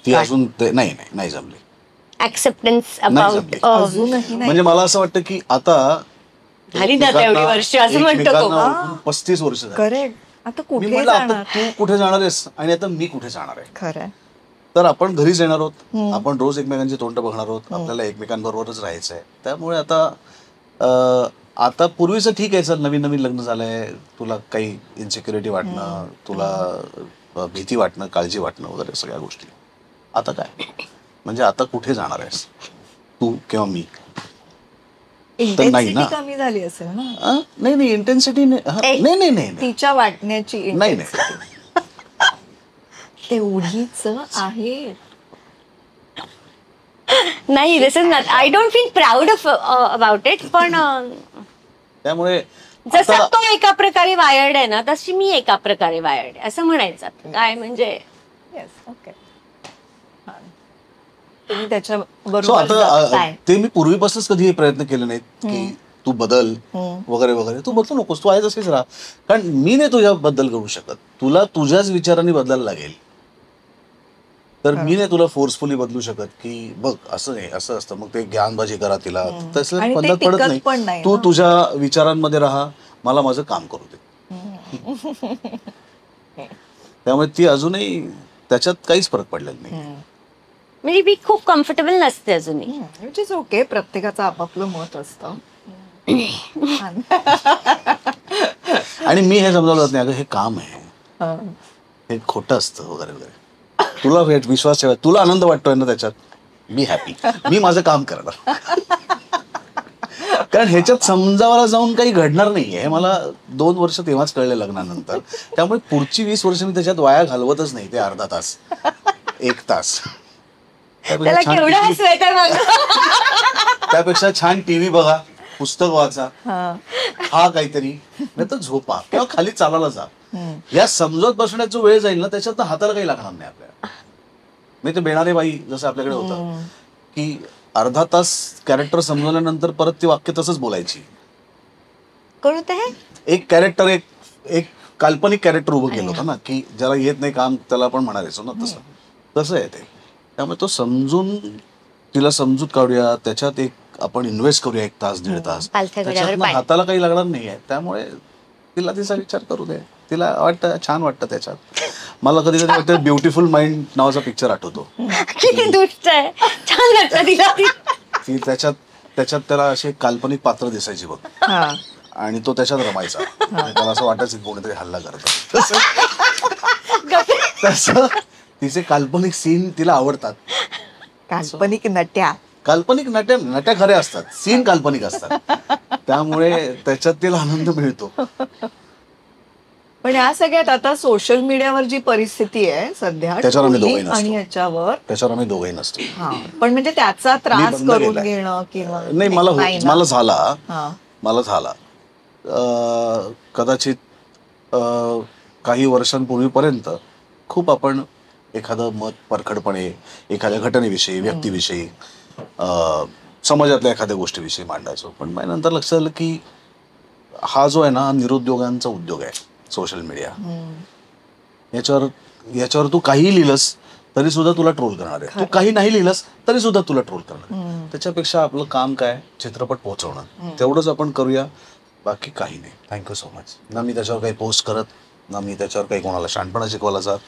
ती अजून नाही जमली. ऍक्सेप्टन्स नाही अबाउट जमली. अजूनही नाही. म्हणजे मला असं वाटतं की आता झाली ना आता एवढी वर्ष असं म्हणतो तो. एकमेकांना 35 वर्ष झाली. करेक्ट. आता मी कुठे म्हटलं आता जाणार? तू कुठे जाणार आहेस आणि आता मी कुठे जाणार आहे. खरंय. तर आपण घरीच येणार आहोत, आपण रोज एकमेकांची तोंड बघणार आहोत, आपल्याला एकमेकांबरोबरच राहायचं आहे. त्यामुळे आता पूर्वीचं ठीक आहे, सर नवीन नवीन लग्न झालंय, तुला काही इन्सिक्युरिटी वाटणं, तुला भीती वाटणं, काळजी वाटणं वगैरे सगळ्या गोष्टी. आता काय म्हणजे आता कुठे जाणार आहेस तू किंवा मी? तर नाही ना. इंटेन्सिटी कमी झाली असेल ना. नाही इंटेन्सिटी नाही तिच्या वाटण्याची नाही तेवढीच आहे. नाही, this is not, I don't feel proud of about it. पण त्यामुळे जसा तो एका प्रकारे वायर्ड आहे ना, तशी मी एका प्रकारे वायर्ड आहे असं म्हणायचं. काय म्हणजे येस. ओके. तुम्ही त्याच्या So बरोबर आता जगताय. ते मी पूर्वीपासूनच कधी प्रयत्न केले नाहीत की तू बदल वगैरे वगैरे. तू बदलू नकोस, तू आहेस असेच राहा. कारण मी नाही तुझ्याबद्दल करू शकत, तुला तुझ्याच विचारांनी बदलायला लागेल. तर मी नाही तुला फोर्सफुली बदलू शकत की बघ असं नाही असं असतं, मग ते ज्ञानबाजी करा तिला, तसं आणि ते पद्धत टिकत पडत पण नाही. नाही तू ना. तुझ्या विचारांमध्ये राहा, मला माझं काम करू दे. त्यामुळे ती अजूनही त्याच्यात काहीच फरक पडलेला नाही. म्हणजे मी खूप कम्फर्टेबल नसते अजूनही. Which is okay. प्रत्येकाचं आपापलं मत असतं. आणि मी हे समजावलं जात नाही, अगं हे काम आहे, हे खोटं असतं वगैरे वगैरे. तुला विश्वास ठेवा, तुला आनंद वाटतोय ना त्याच्यात, मी हॅपी, मी माझं काम करणार. कारण ह्याच्यात समजावायला जाऊन काही घडणार नाहीये हे मला 2 वर्ष तेव्हाच कळले लग्नानंतर. त्यामुळे पुढची 20 वर्ष मी त्याच्यात वाया घालवतच नाही. ते अर्धा तास 1 तास त्याला केवढं हसवायचं मग. त्यापेक्षा छान टीव्ही बघा, पुस्तक वाचा, हा काहीतरी, नाही तर झोपा किंवा खाली चालायला जा. या समजत बसण्यात जो वेळ जाईल ना, त्याच्यात हाताला काही लागणार नाही आपल्याला. नाही तर बेणारे बाई जसं आपल्याकडे होतं की अर्धा तास कॅरेक्टर समजवल्यानंतर परत ती वाक्य तसंच बोलायची. कोण होतं हे? एक कॅरेक्टर एक काल्पनिक कॅरेक्टर उभं केलं होतं ना, की ज्याला येत नाही काम त्याला आपण म्हणायचो ना, तसं आहे ते. त्यामुळे तो तिला समजूत काढूया, त्याच्यात आपण इन्व्हेस्ट करूया 1 तास 1.5 तास, त्याच्यात हाताला काही लागणार नाहीये. त्यामुळे तिला तिचा विचार करू दे. तिला वाटतं छान वाटतं त्याच्यात. मला कधी कधी वाटतं ब्युटिफुल माइंड नावाचा पिक्चर आठवतो. किती दुष्ट आहे, छान वाटतं तिला. ती त्याच्यात त्याला अशी एक काल्पनिक पात्र दिसायची बघ, आणि तो त्याच्यात रमायचा. त्याला असं वाटायचं की कोणीतरी हल्ला करतो. तसं तिचे काल्पनिक सीन तिला आवडतात. काल्पनिक नट्या खऱ्या असतात, सीन काल्पनिक असतात. त्यामुळे त्याच्यात तिला आनंद मिळतो. पण या सगळ्यात आता सोशल मीडियावर जी परिस्थिती आहे सध्या, त्याच्यावर आम्ही दोघंही आणि नसतो. याच्यावर आम्ही दोघंही नसतो. पण म्हणजे त्याचा त्रास बंद करून केलाय. घेणं किंवा नाही, मला झाला कदाचित काही वर्षांपूर्वीपर्यंत खूप आपण एखादं मत परखडपणे एखाद्या घटनेविषयी, व्यक्तीविषयी, समाजातल्या एखाद्या गोष्टीविषयी मांडायचो. पण माझ्या नंतर लक्षात आलं की हा जो आहे ना, निरुद्योगांचा उद्योग आहे सोशल मीडिया. याच्यावर तू काही लिहिलंस तरी सुद्धा तुला ट्रोल करणार आहे, तू काही नाही लिहिलंस तरी सुद्धा तुला ट्रोल करणार आहे. त्याच्यापेक्षा आपलं काम काय, चित्रपट पोहोचवणं, तेवढंच आपण करूया, बाकी काही नाही. Thank you so much. ना मी त्याच्यावर काही पोस्ट करत, ना मी त्याच्यावर काही कोणाला शहाणपणा शिकवायला जात.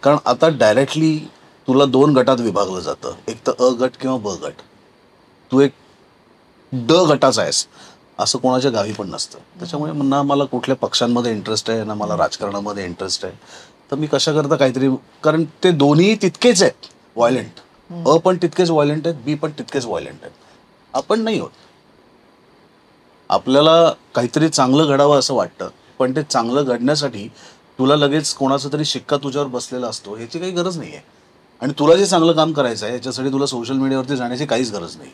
कारण आता डायरेक्टली तुला 2 गटात विभागलं जातं, एक तर अ गट किंवा ब गट. तू एक ड गटाचा आहेस असं कोणाच्या गावी पण नसतं. त्याच्यामुळे ना मला कुठल्या पक्षांमध्ये इंटरेस्ट आहे, ना मला राजकारणामध्ये इंटरेस्ट आहे. तर मी कशा करता काहीतरी, कारण ते दोन्ही तितकेच आहेत व्हायलेंट. अ पण तितकेच व्हायलेंट आहेत, बी पण तितकेच व्हायलेंट आहेत. आपण नाही होत. आपल्याला काहीतरी चांगलं घडावं असं वाटतं, पण ते चांगलं घडण्यासाठी तुला लगेच कोणाचा तरी शिक्का तुझ्यावर बसलेला असतो, ह्याची काही गरज नाही आहे. आणि तुला जे चांगलं काम करायचं आहे याच्यासाठी तुला सोशल मीडियावरती जाण्याची काहीच गरज नाही.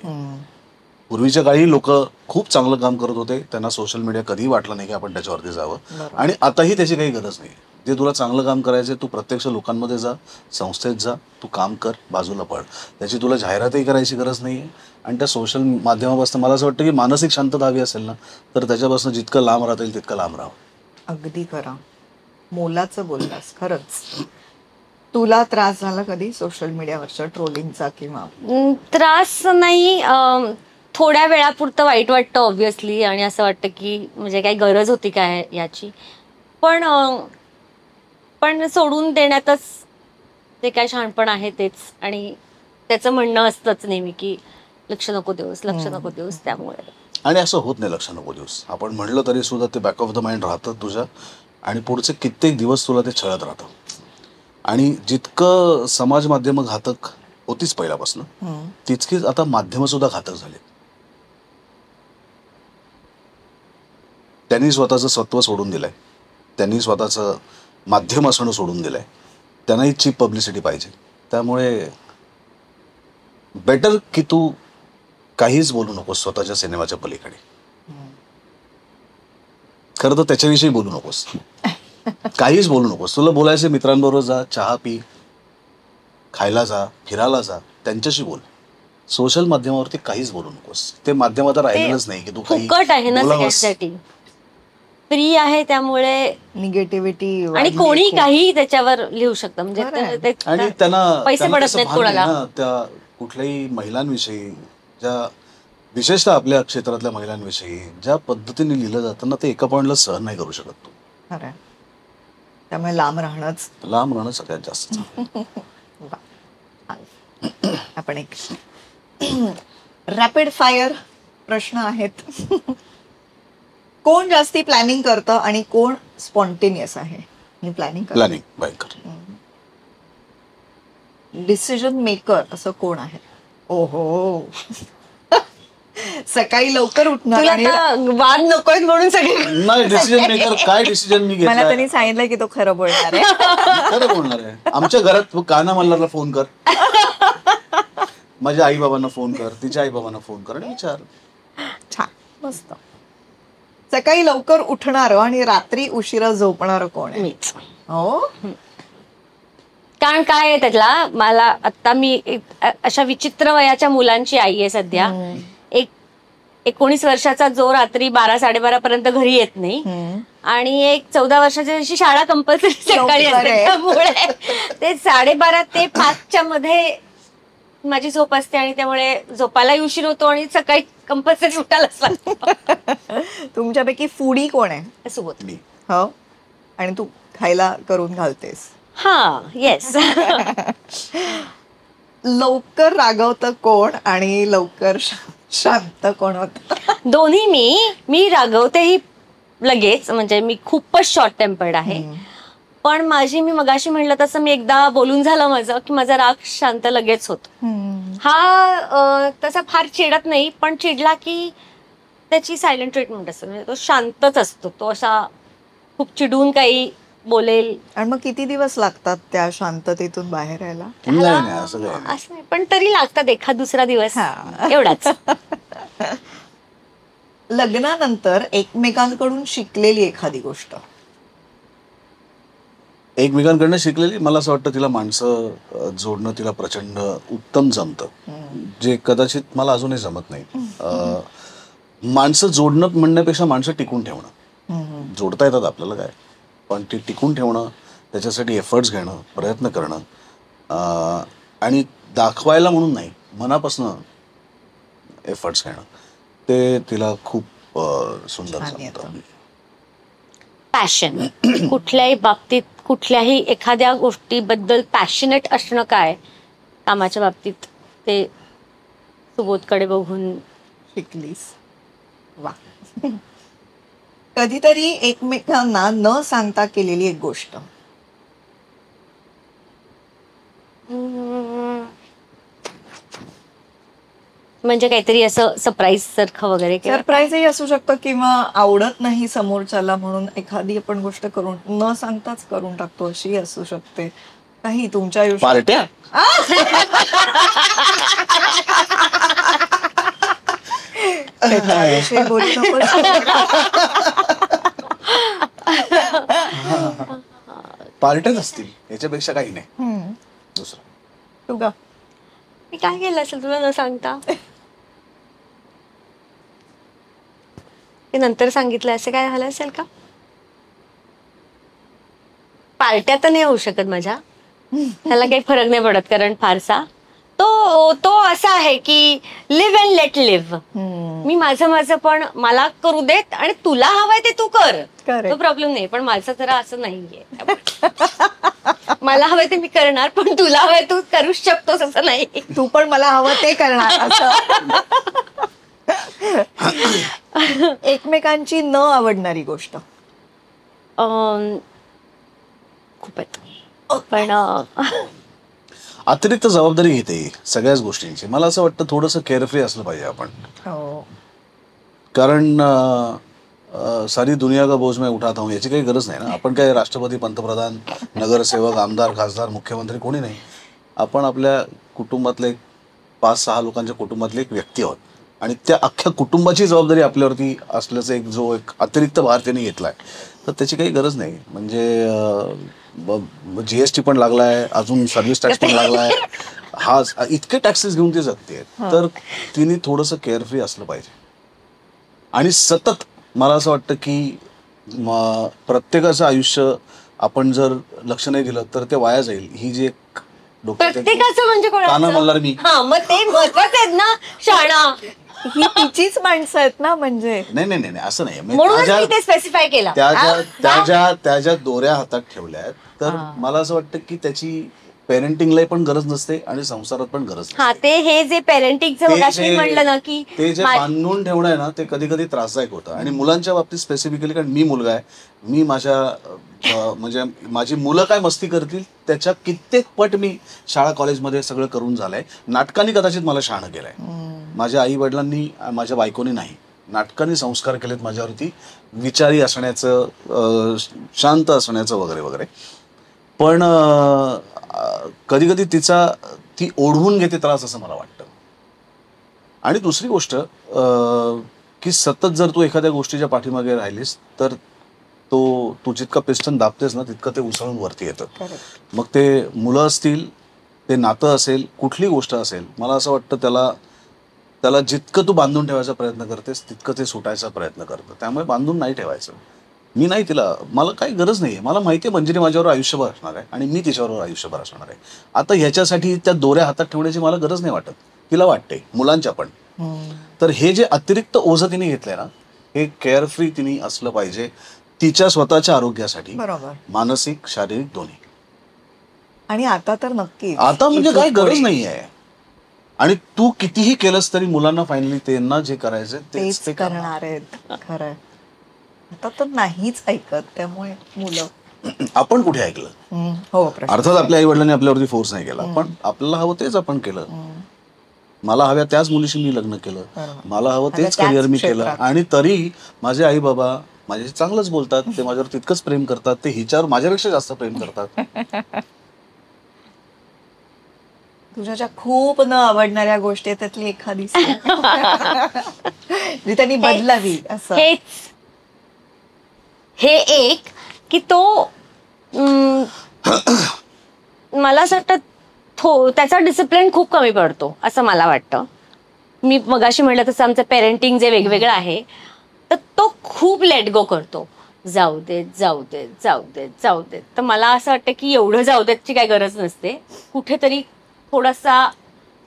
पूर्वीच्या काळी लोक खूप चांगलं काम करत होते, त्यांना सोशल मीडिया कधीही वाटलं नाही की आपण त्याच्यावरती जावं. आणि आताही त्याची काही गरज नाही. जे तुला चांगलं काम करायचं तू प्रत्यक्ष लोकांमध्ये जा, संस्थेत जा, तू काम कर, बाजूला पड. त्याची तुला जाहिरातही करायची गरज नाही आहे. आणि त्या सोशल माध्यमापासून मला असं वाटतं की मानसिक शांतता हवी असेल ना, तर त्याच्यापासून जितकं लांब राहता येईल तितकं लांब राहावं. अगदी खरं, मोलाचं बोललास खरंच. तुला त्रास झाला कधी सोशल मीडियावरच्या ट्रोलिंगचा किंवा त्रास नाही, थोड्या वेळापुरतं वाईट वाटतं ऑब्व्हियसली, आणि असं वाटतं की म्हणजे काही गरज होती काय याची, पण सोडून देण्यातच जे काय शहाणपण आहे तेच. आणि त्याचं म्हणणं असतंच नेहमी की लक्ष नको देऊस, लक्ष नको देऊस. त्यामुळे आणि असं होत नाही लक्ष नको दिवस, आपण म्हणलं तरी सुद्धा ते बॅक ऑफ द माइंड राहतं तुझ्या, आणि पुढचे कित्येक दिवस तुला ते छळत राहतं. आणि जितकं समाज माध्यमं घातक होतीच पहिल्यापासून, तितकीच आता माध्यमं सुद्धा घातक झाली. त्यांनी स्वतःचं सत्व सोडून दिलंय, त्यांनी स्वतःचं माध्यम असणं सोडून दिलंय, त्यांनाही चीप पब्लिसिटी पाहिजे. त्यामुळे बेटर की तू काहीच बोलू नकोस स्वतःच्या सिनेमाच्या पलीकडे. खरं तर त्याच्याविषयी बोलू नकोस, काहीच बोलू नकोस. तुला बोलायचे मित्रांबरोबर जा, चहा पी, खायला जा, फिरायला जा, त्यांच्याशी बोल. सोशल माध्यमावरती काहीच बोलू नकोस. ते माध्यम आता राहिलेलंच नाही की तू काही फुकट आहे ना बोलावंस. सगळ्यांसाठी, फ्री आहे. त्यामुळे निगेटिव्हिटी आणि कोणी काही त्याच्यावर लिहू शकतं, म्हणजे आणि त्यांना पैसे त्यांना पडत तसं नाहीत भान नाही कोणाला. ना, त्या कुठल्याही महिलांविषयी, ज्या विशेषतः आपल्या क्षेत्रातल्या महिलांविषयी ज्या पद्धतीने लिहिलं जातं ना, ते एका पॉइंटला सहन नाही करू शकत तू. खरंय. त्यामुळे लांब राहणंच. लांब राहणं सगळ्यात जास्त. आपण एक रॅपिड फायर प्रश्न आहेत. कोण जास्ती प्लॅनिंग करतं आणि कोण स्पॉन्टेनियस आहे? प्लॅनिंग भयंकर. डिसिजन मेकर असं कोण आहे? ओहो. सकाळी लवकर उठणार तुला आणि आता वाद नकोय म्हणून सगळे नाही, डिसिजन मेकर काय डिसिजन मी मला घेतला त्यांनी सांगितलं की तो खरं बोलणार आहे. खरं बोलणार आहे. आमच्या घरात तू कान्हा मल्हारला फोन कर, माझ्या आई बाबांना फोन कर, तिच्या आई बाबांना फोन कर आणि विचार. छान, मस्त. सकाळी लवकर उठणार आणि रात्री उशिरा झोपणार कोण आहे? मीच. हो. कारण काय आहे त्यातला, मला आता मी अशा विचित्र वयाच्या मुलांची आई आहे सध्या. एक 19 वर्षाचा जो रात्री 12-12:30 पर्यंत घरी येत नाही, आणि एक 14 वर्षाच्या दिवशी शाळा कंपल्सरी सकाळी असते. त्यामुळे ते 12:30 ते 5च्या मध्ये माझी झोप असते, आणि त्यामुळे झोपायलाही उशीर होतो आणि सकाळी कंपल्सरी उठायलाच लागतं. तुमच्यापैकी फूडी कोण आहे? सोबत. मी हो. आणि तू खायला करून घालतेस? हा, येस. लवकर रागवतं कोण आणि लवकर शांत कोण होत? दोन्ही. मी रागवतेही लगेच, म्हणजे मी खूपच शॉर्ट टेम्पर्ड आहे. पण मी मगाशी म्हणलं तसं, मी एकदा बोलून झालं माझं की माझा राग शांत लगेच होतो. हा तसा फार चिडत नाही, पण चिडला की त्याची सायलेंट ट्रीटमेंट असते, म्हणजे तो शांतच असतो. तो असा खूप चिडून काही बोलेल. आणि मग किती दिवस लागतात त्या शांततेतून बाहेर यायला? नाही, असं काय नाही. असं नाही, पण तरी लागतात एखाद दुसरा दिवस, एवढाच. लग्नानंतर एकमेकांकडून शिकलेली एखादी गोष्ट? एकमेकांकडनं शिकलेली, मला असं वाटतं तिला माणसं जोडणं तिला प्रचंड उत्तम जमतं, जे कदाचित मला अजूनही जमत नाही. माणसं जोडणं म्हणण्यापेक्षा माणसं टिकून ठेवणं. जोडता येतात आपल्याला काय, पण ती टिकून ठेवणं, त्याच्यासाठी एफर्ट्स घेणं, प्रयत्न करणं, आणि दाखवायला म्हणून नाही, मनापासून एफर्ट्स घेणं, ते तिला खूप सुंदर जमतं. पॅशन. कुठल्याही बाबतीत, कुठल्याही एखाद्या गोष्टीबद्दल पॅशनेट असणं, काय कामाच्या बाबतीत, ते सुबोधकडे बघून शिकलीस. वा. कधीतरी एकमेकांना न सांगता केलेली एक गोष्ट? म्हणजे काहीतरी असं सरप्राईज सारखं वगैरे. सरप्राईजही असू शकतं किंवा आवडत नाही समोरच्याला म्हणून एखादी आपण गोष्ट करून न सांगताच करून टाकतो, अशी असू शकते. काही तुमच्या आयुष्यात? पार्ट्या. त्याच्याविषयी बोलू नकोस. पार्ट्याच असतील, याच्यापेक्षा काही नाही. दुसरं तू का? मी काय केलं असेल तुला न सांगता? ते नंतर सांगितलं असं काय झालं असेल का? पार्ट्या तर नाही होऊ शकत माझ्या, त्याला काही फरक नाही पडत, कारण फारसा तो असा आहे की लिव्ह अँड लेट लिव्ह. मी माझं पण मला करू देत आणि तुला हवंय ते तू कर, तो प्रॉब्लेम नाही. पण माझं जरा असं नाहीये, मला हवंय ते मी करणार, पण तुला हवंय तू करूच शकतोस असं नाही. तू पण मला हवं ते करणार असं. एकमेकांची न आवडणारी गोष्ट खूप आहेत, पण अतिरिक्त जबाबदारी घेते सगळ्याच गोष्टींची. मला असं वाटतं थोडंसं केअरफ्री असलं पाहिजे आपण, कारण सारी दुनिया का बोझ मैं उठाता हूँ याची काही गरज नाही ना. आपण काय राष्ट्रपती, पंतप्रधान, नगरसेवक, आमदार, खासदार, मुख्यमंत्री कोणी नाही. आपण आपल्या कुटुंबातले 5-6 लोकांच्या कुटुंबातले एक व्यक्ती आहोत आणि त्या अख्ख्या कुटुंबाची जबाबदारी आपल्यावरती असल्याचा जो एक अतिरिक्त भार त्यांनी घेतलाय, तर त्याची काही गरज नाही. म्हणजे GST पण लागलाय, अजून सर्व्हिस टॅक्स पण लागलाय, हा इतके टॅक्सेस घेऊन ती जगते. तर तिने थोडंसं केअरफ्री असलं पाहिजे. आणि सतत मला असं वाटतं की प्रत्येकाचं आयुष्य आपण जर लक्ष नाही दिलं तर ते वाया जाईल. ही जी एक प्रत्येकाचं म्हणजे काना म्हणणार मी, मग ते महत्वाचं आहेत ना. शाळा ही तिचीच माणसं आहेत ना, म्हणजे नाही असं नाही. म्हणून ते स्पेसिफाय केलं. त्याच्या दोऱ्या हातात ठेवल्या आहेत, तर मला असं वाटतं की त्याची पेरेंटिंगला पण गरज नसते आणि संसारात पण गरज नसते. ते हे जे पेरेंटिंगचं म्हणलं ना की ते जे बांधून ठेवणं आहे ना, ते कधी कधी त्रासदायक होतं. आणि मुलांच्या बाबतीत स्पेसिफिकली, कारण मी मुलगा आहे, मी म्हणजे माझी मुलं काय मस्ती करतील त्याच्या कित्येक पट मी शाळा कॉलेजमध्ये सगळं करून झालंय. नाटकांनी कदाचित मला शहाणं केलंय. माझ्या आई वडिलांनी, माझ्या बायकोनी नाही, नाटकांनी संस्कार केलेत माझ्यावरती, विचारी असण्याचं, शांत असण्याचं वगैरे वगैरे. पण कधी कधी ती ओढवून घेते त्रास असं मला वाटतं. आणि दुसरी गोष्ट की सतत जर तू एखाद्या गोष्टीच्या पाठीमागे राहिलीस तर तू जितका पिस्टन दाबतेस ना तितकं ते उसळून वरती येतं. मग ते मुलं असतील, ते नातं असेल, कुठली गोष्ट असेल, मला असं वाटतं त्याला जितकं तू बांधून ठेवायचा प्रयत्न करतेस तितकं ते सुटायचा प्रयत्न करतं. त्यामुळे बांधून नाही ठेवायचं. मी नाही, मला काही गरज नाही आहे. मला माहिती आहे मंजिरी माझ्यावर आयुष्यभर असणार आहे आणि मी तिच्याबरोबर आयुष्यभर असणार आहे. आता ह्याच्यासाठी त्या दोऱ्या हातात ठेवण्याची मला गरज नाही वाटत. तिला वाटते, मुलांच्या पण. तर हे जे अतिरिक्त ओझं तिने घेतलंय ना, हे केअरफ्री तिने असलं पाहिजे तिच्या स्वतःच्या आरोग्यासाठी, बरोबर, मानसिक, शारीरिक दोन्ही. आणि आता तर नक्की, आता म्हणजे काही गरज नाही आहे. आणि तू कितीही केलंस तरी मुलांना फायनली त्यांना जे करायचं तेच ते करणार आहेत. खरंय, आता तर नाहीच ऐकत. त्यामुळे मुलं, आपण कुठे ऐकलं? हो, अर्थात आपल्या आई वडिलांनी आपल्यावरती फोर्स नाही केला, पण आपल्याला हवं तेच आपण केलं. मला हव्या त्याच मुलीशी मी लग्न केलं, मला हवं तेच करिअर मी केलं. आणि तरी माझे आई बाबा माझ्याशी चांगलंच बोलतात, ते माझ्यावर तितकंच प्रेम करतात, ते हिच्यावर माझ्यापेक्षा जास्त प्रेम करतात. तुझ्या ज्या खूप न आवडणाऱ्या गोष्टी त्यातली एखादी जी त्यांनी बदलावी असं. हे एक की तो मला असं वाटतं त्याचा डिसिप्लिन खूप कमी पडतो असं मला वाटतं. मी मगाशी म्हटलं तसं आमचं पेरेंटिंग जे वेगवेगळं आहे, तर तो खूप लेट गो करतो. जाऊ देत जाऊ देत जाऊ देत जाऊ देत. तर मला असं वाटतं की एवढं जाऊ देतची काही गरज नसते, कुठेतरी थोडासा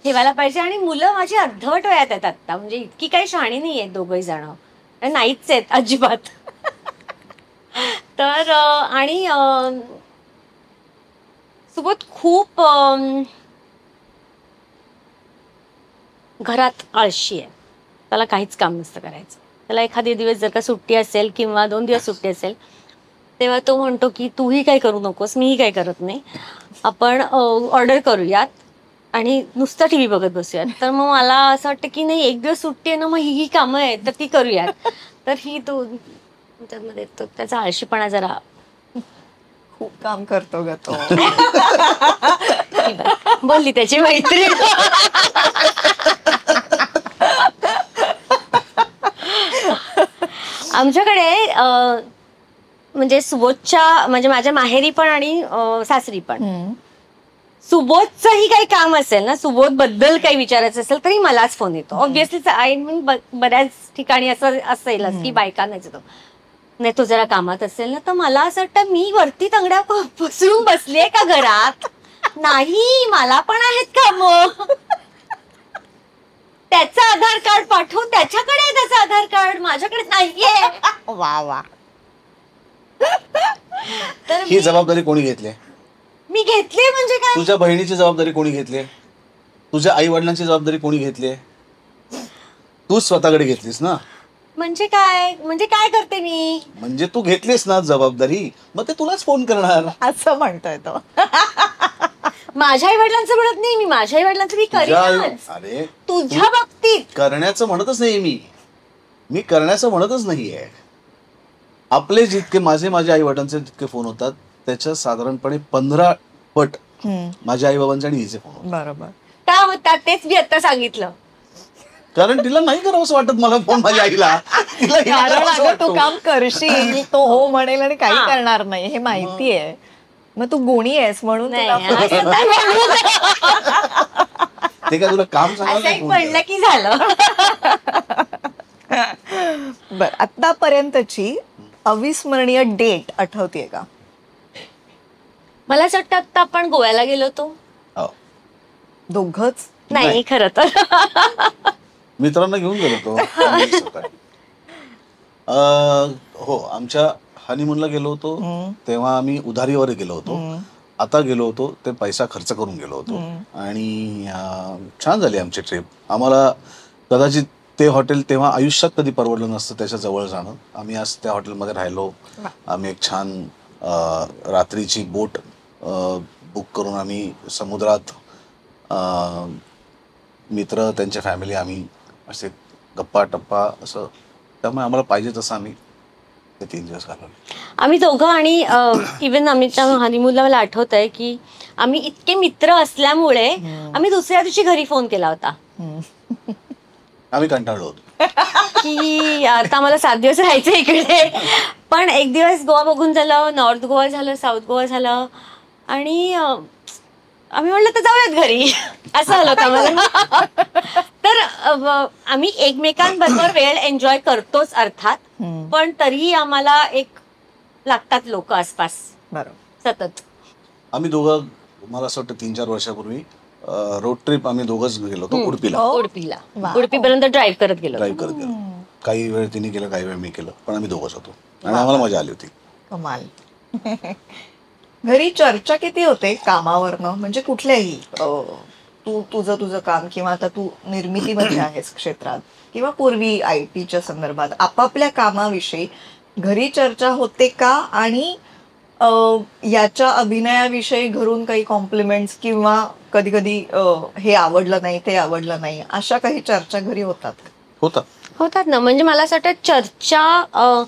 ठेवायला पाहिजे. आणि मुलं माझी अर्धवट वयात आहेत आत्ता, म्हणजे इतकी काही शहाणी नाही आहेत दोघंही जण, नाहीच आहेत अजिबात. तर आणि सोबत खूप घरात आळशी आहे, त्याला काहीच काम नसतं करायचं. त्याला एखादे दिवस जर का सुट्टी असेल किंवा 2 दिवस सुट्टी असेल तेव्हा तो म्हणतो की तूही काही करू नकोस, मीही काही करत नाही, आपण ऑर्डर करूयात आणि नुसतं TV बघत बसूयात. तर मग मला असं वाटतं की नाही, एक दिवस सुट्टी आहे ना, मग ही कामं आहेत तर ती करूयात. तर ही तो त्यामध्ये त्याचा आळशीपणा जरा खूप काम करतो ग तो. बोलली त्याची मैत्रीण. आमच्याकडे म्हणजे सुबोधच्या, म्हणजे माझ्या माहेरी पण आणि सासरी पण, सुबोधचंही काही काम असेल ना, सुबोध बद्दल काही विचारायचं असेल तरी मलाच फोन येतो. ऑब्व्हियसली आय मीन बऱ्याच ठिकाणी असं असेलच की बायकांनाच येतो. नाही, तो जरा कामात असेल ना, तर मला असं वाटतं मी वरती तंगड्या पसरून बसलीये का घरात, नाही, मला पण आहेत काम. त्याचं आधार कार्ड पाठव, त्याच्याकडे आहे त्याचं आधार कार्ड, माझ्याकडे नाहीये. वा वा. तर ही जबाबदारी कोणी घेतली? मी घेतली म्हणजे काय? तुझ्या बहिणीची जबाबदारी कोणी घेतली? तुझ्या आई वडिलांची जबाबदारी कोणी घेतली? तू स्वतःकडे घेतलीस ना. म्हणजे काय करते मी? म्हणजे तू घेतलीस ना जबाबदारी, मग ते तुलाच फोन करणार. असं म्हणतोय तो. माझ्या आई वडिलांचं म्हणत नाही मी, माझ्या आई वडिलांचं मी करीनच. अरे तुझ्या बाबतीत करण्याचं म्हणतच नाही मी करण्याचं म्हणतच नाहीये. आपले जितके माझ्या आई वडिलांचे जितके फोन होतात त्याच्या साधारणपणे 15 पट माझ्या आई बाबांचे आणि हिचे फोन होतात. बरोबर. का होतात तेच मी आता सांगितलं. कारण तिला नाही करावं असं वाटत मला फोन माझ्या आईला. तिला हे कारण करावंसं अगं तू वाटतो. काम करशील, तो हो म्हणेल आणि काही करणार नाही हे माहिती आहे. मग तू गुणी आहेस म्हणून नाही, तुला असं नाही म्हणू. ते काय तुला काम असं सांगायला एक फोन म्हणलं केला? की झालं. बर, आतापर्यंतची अविस्मरणीय डेट आठवतीये का? मला असं वाटतं आता आपण गोव्याला गेलो होतो. हो. दोघच? नाही खरं तर मित्रांना घेऊन गेलो होतो. हो, आमच्या हनीमूनला गेलो होतो तेव्हा आम्ही उधारीवर गेलो होतो. आता गेलो होतो ते पैसा खर्च करून गेलो होतो आणि छान झाली आमची ट्रिप. आम्हाला कदाचित ते हॉटेल तेव्हा आयुष्यात कधी परवडलं नसतं त्याच्या जवळ जाणं. आम्ही आज त्या हॉटेलमध्ये राहिलो. आम्ही एक छान रात्रीची बोट बुक करून आम्ही समुद्रात मित्र त्यांच्या फॅमिली आम्ही असे गप्पा टप्पा असं, त्यामुळे आम्हाला पाहिजे तसं आम्ही ते 3 दिवस घालवले. आम्ही दोघं आणि इव्हन आम्हीच्या हनीमूनला मला आठवत आहे की आम्ही इतके मित्र असल्यामुळे आम्ही दुसऱ्या दिवशी घरी फोन केला होता आम्ही कंटाळलो होतो की आता मला 7 दिवस राहायचं इकडे. पण एक दिवस गोवा बघून झालं, नॉर्थ गोवा झालं, साऊथ गोवा झालं आणि आम्ही म्हणलं तर जाऊयात घरी असं आलं होतं आम्हाला. तर आम्ही एकमेकांबरोबर वेळ एन्जॉय करतोच अर्थात, पण तरीही आम्हाला एक लागतात लोक आसपास बरोबर. सतत. आम्ही दोघं, मला असं वाटतं 3-4 वर्षापूर्वी रोड ट्रिप आम्ही दोघंच गेलो होतो उडपीला. उडपीपर्यंत ड्राईव्ह करत गेलो. ड्राईव्ह करत गेलो. काही वेळ तिने केलं, काही वेळ मी केलं, पण आम्ही दोघंच होतो आणि आम्हाला मजा आली होती. कमाल. घरी चर्चा किती होते कामावरनं? म्हणजे कुठल्याही तू तुझं काम किंवा आता तू निर्मितीमध्ये आहेस क्षेत्रात किंवा पूर्वी IT च्या संदर्भात आपापल्या कामाविषयी घरी चर्चा होते का? आणि याच्या अभिनयाविषयी घरून काही कॉम्प्लिमेंट्स किंवा कधी कधी हे आवडलं नाही ते आवडलं नाही अशा काही चर्चा घरी होतात ना. म्हणजे मला असं वाटतं चर्चा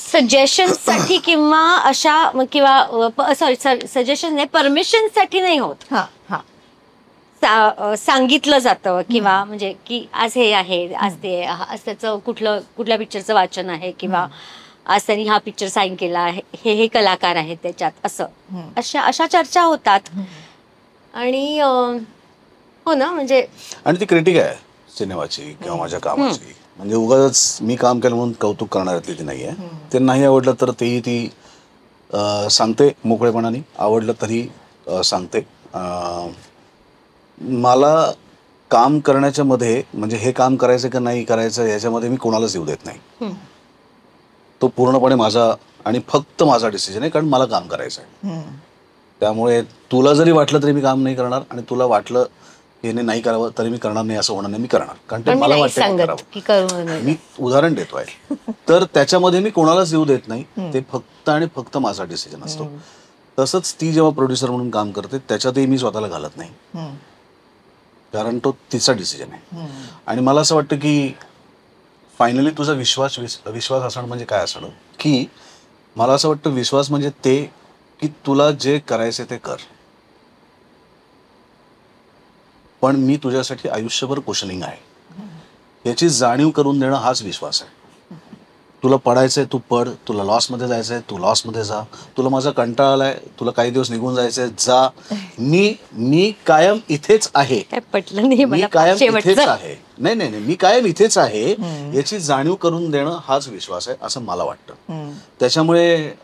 सजेशन साठी किंवा अशा किंवा सजेशन नाही, परमिशन साठी नाही होत. सांगितलं जातं किंवा म्हणजे की आज हे आहे, आज ते, आज त्याचं कुठल्या पिक्चरचं वाचन आहे किंवा आज त्यांनी हा पिक्चर साईन केला आहे, हे कलाकार आहेत त्याच्यात, असं अशा चर्चा होतात. आणि हो ना, म्हणजे आणि ती क्रिटिक आहे सिनेमाची किंवा माझ्या कामाची. म्हणजे उगाच मी काम केलं म्हणून कौतुक करणाऱ्यातली ती नाही आहे. ते नाही आवडलं तर तेही ती सांगते मोकळेपणाने, आवडलं तरी सांगते. मला काम करण्याच्या मध्ये, म्हणजे हे काम करायचं का नाही करायचं याच्यामध्ये मी कोणालाच येऊ देत नाही. तो पूर्णपणे माझा आणि फक्त माझा डिसिजन आहे, कारण मला काम करायचं आहे. त्यामुळे तुला जरी वाटलं तरी मी काम नाही करणार, आणि तुला वाटलं हे नाही करावं तरी मी करणार नाही असं होणार नाही, मी करणार, कारण ते मला वाटतं. मी उदाहरण देतोय. तर त्याच्यामध्ये मी कोणालाच येऊ देत नाही. ते फक्त आणि फक्त माझा डिसिजन असतो. तसंच ती जेव्हा प्रोड्युसर म्हणून काम करते त्याच्यातही मी स्वतःला घालत नाही, कारण तो तिचा डिसिजन आहे. आणि मला असं वाटतं की फायनली तुझा विश्वास असणं म्हणजे काय असणं, की मला असं वाटतं विश्वास म्हणजे ते की तुला जे करायचे ते कर, पण मी तुझ्यासाठी आयुष्यभर क्वेश्चनिंग आहे याची जाणीव करून देणं हाच विश्वास आहे. तुला पडायचंय तू पड, तुला लॉसमध्ये जायचंय तू लॉसमध्ये जा, तुला माझा कंटाळा आलाय, तुला काही दिवस निघून जायचंय जा, मी कायम इथेच आहे. मी कायम इथेच आहे. नाही, मी कायम इथेच आहे याची जाणीव करून देणं हाच विश्वास आहे असं मला वाटतं. त्याच्यामुळे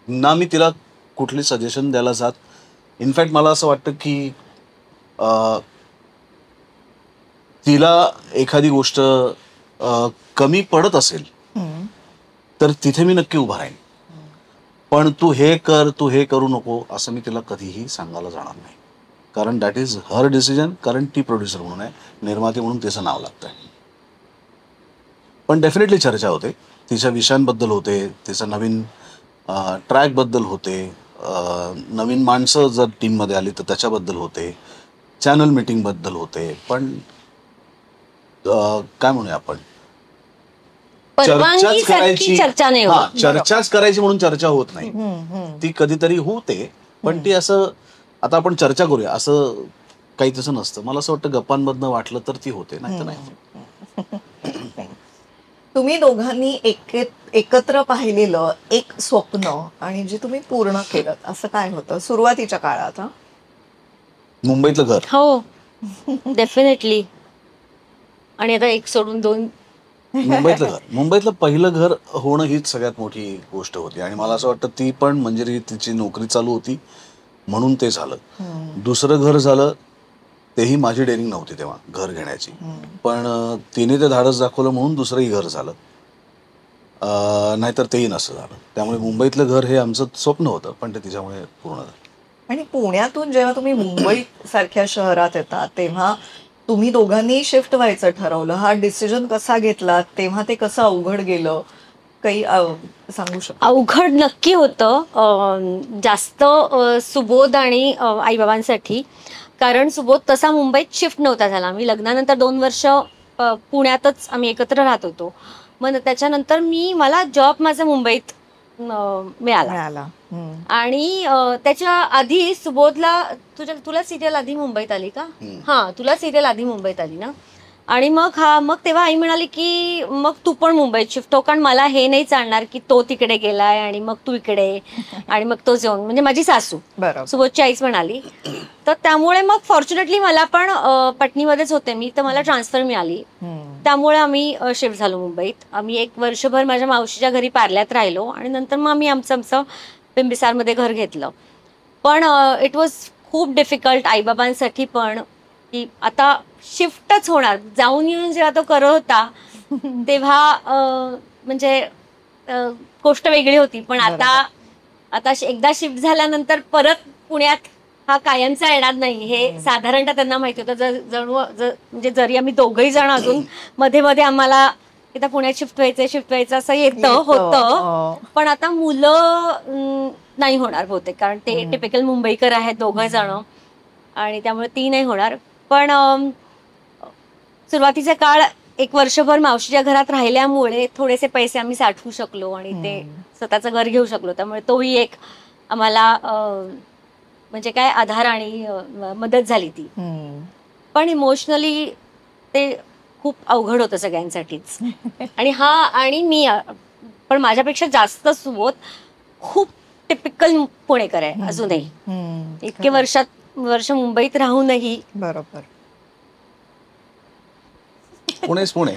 ना मी तिला कुठली सजेशन द्यायला जात. इनफॅक्ट मला असं वाटतं की तिला एखादी गोष्ट कमी पडत असेल तर तिथे मी नक्की उभा राहीन. पण तू हे कर, तू हे करू नको असं मी तिला कधीही सांगायला जाणार नाही. कारण दॅट इज हर डिसिजन. कारण ती प्रोड्युसर म्हणून आहे, निर्माती म्हणून तिचं नाव लागतंय. पण डेफिनेटली चर्चा होते, तिच्या विषयांबद्दल होते, तिचं नवीन ट्रॅकबद्दल होते, नवीन माणसं जर टीममध्ये आली तर त्याच्याबद्दल होते, चॅनल मीटिंगबद्दल होते. पण काय म्हणूया आपण, परवानगीसारखी चर्चा नाही होत. चर्चाच करायची म्हणून चर्चा होत नाही. ती कधीतरी होते, पण ती असं आता आपण चर्चा करूया असं काही तसं नसतं. मला असं वाटतं गप्पांमधनं वाटलं तर ती होते, नाही तर नाही. तुम्ही दोघांनी एकत्र पाहिलेलं एक स्वप्न आणि जे तुम्ही पूर्ण केलं असं काय होतं सुरुवातीच्या काळात? मुंबईतलं घर. हो, डेफिनेटली. आणि आता एक सोडून दोन. मुंबईतलं घर, मुंबईतलं पहिलं घर होणं हीच सगळ्यात मोठी गोष्ट होती. आणि मला असं वाटतं ती पण मंजिरी तिची नोकरी चालू होती म्हणून ते झालं. दुसरं घर झालं तेही माझी डेअरिंग नव्हती तेव्हा घर घेण्याची, पण तिने ते धाडस दाखवलं म्हणून दुसरंही घर झालं, नाहीतर तेही नसं झालं. त्यामुळे मुंबईतलं घर हे आमचं स्वप्न होतं, पण ते तिच्यामुळे पूर्ण झालं. आणि पुण्यातून जेव्हा तुम्ही मुंबई सारख्या शहरात येतात तेव्हा तुम्ही दोघांनी शिफ्ट व्हायचं ठरवलं. हा डिसिजन कसा घेतला, तेव्हा ते कसं अवघड गेलं, काही सांगू शकता? अवघड नक्की होतं, जास्त सुबोध आणि आईबाबांसाठी. कारण सुबोध तसा मुंबईत शिफ्ट नव्हता झाला. मी लग्नानंतर 2 वर्ष पुण्यातच आम्ही एकत्र राहत होतो. मग त्याच्यानंतर मला जॉब माझा मुंबईत मिळाला. आणि त्याच्या आधी सुबोधला तुला सिरियल आधी मुंबईत आली का? हा, तुला सिरियल आधी मुंबईत आली ना. आणि मग तेव्हा आई म्हणाली की मग तू पण मुंबईत शिफ्ट हो, कारण मला हे नाही चालणार की तो तिकडे गेलाय आणि मग तू इकडे आणि मग तो जाऊन, म्हणजे माझी सासू सुबोधची आईच म्हणाली. तर त्यामुळे मग फॉर्च्युनेटली मला पण पटणीमध्येच होते मी, तर मला ट्रान्सफर मिळाली. त्यामुळे आम्ही शिफ्ट झालो मुंबईत. आम्ही 1 वर्षभर माझ्या मावशीच्या घरी पार्ल्यात राहिलो आणि नंतर मग आम्ही आमचं बिंबिसारमध्ये घर घेतलं. पण इट वॉज खूप डिफिकल्ट आईबाबांसाठी पण, की आता शिफ्टच होणार. जाऊन येऊन जेव्हा तो करत होता तेव्हा म्हणजे गोष्ट वेगळी होती. पण आता एकदा शिफ्ट झाल्यानंतर परत पुण्यात हा कायमचा येणार नाही हे साधारणतः त्यांना माहिती होतं. म्हणजे जरी आम्ही दोघंही जण अजून मध्ये मध्ये आम्हाला आता पुण्यात शिफ्ट व्हायचं असं होतं. पण आता मुलं नाही होणार बहुतेक, कारण ते टिपिकल मुंबईकर आहेत दोघं जण, आणि त्यामुळे ती नाही होणार. पण सुरुवातीचा काळ 1 वर्षभर मावशीच्या घरात राहिल्यामुळे थोडेसे पैसे आम्ही साठवू शकलो आणि ते स्वतःचं घर घेऊ शकलो. त्यामुळे तोही एक आम्हाला म्हणजे काय आधार आणि मदत झाली ती. पण इमोशनली ते खूप अवघड होतं सगळ्यांसाठीच. आणि मी पण माझ्यापेक्षा जास्त सुबोध खूप टिपिकल पुणेकर आहे अजूनही. इतके वर्ष मुंबईत राहूनही. बरोबर. पुणेच पुणे.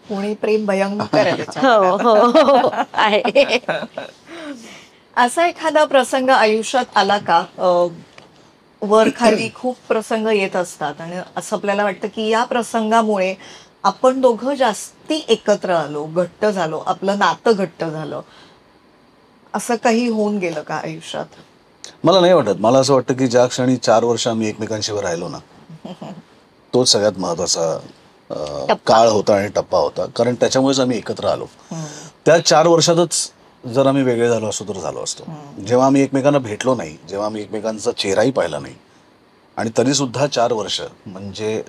पुणे प्रेम भयंकर आहे. असा एखादा प्रसंग आयुष्यात आला का, वर खाली खूप प्रसंग येत असतात आणि असं आपल्याला वाटतं की या प्रसंगामुळे आपण दोघं जास्ती एकत्र आलो, घट्ट झालो, आपलं नातं घट्ट झालं, असं काही होऊन गेलं का आयुष्यात? मला नाही वाटत. मला असं वाटतं की ज्या क्षणी 4 वर्ष आम्ही एकमेकांशिवाय राहिलो ना, तोच सगळ्यात महत्वाचा काळ होता आणि टप्पा होता. कारण त्याच्यामुळेच आम्ही एकत्र आलो. त्या 4 वर्षातच जर आम्ही वेगळे झालो असतो तर झालो असतो. जेव्हा आम्ही एकमेकांना भेटलो नाही, जेव्हा आम्ही एकमेकांचा चेहराही पाहिला नाही, आणि तरी सुद्धा 4 वर्ष म्हणजे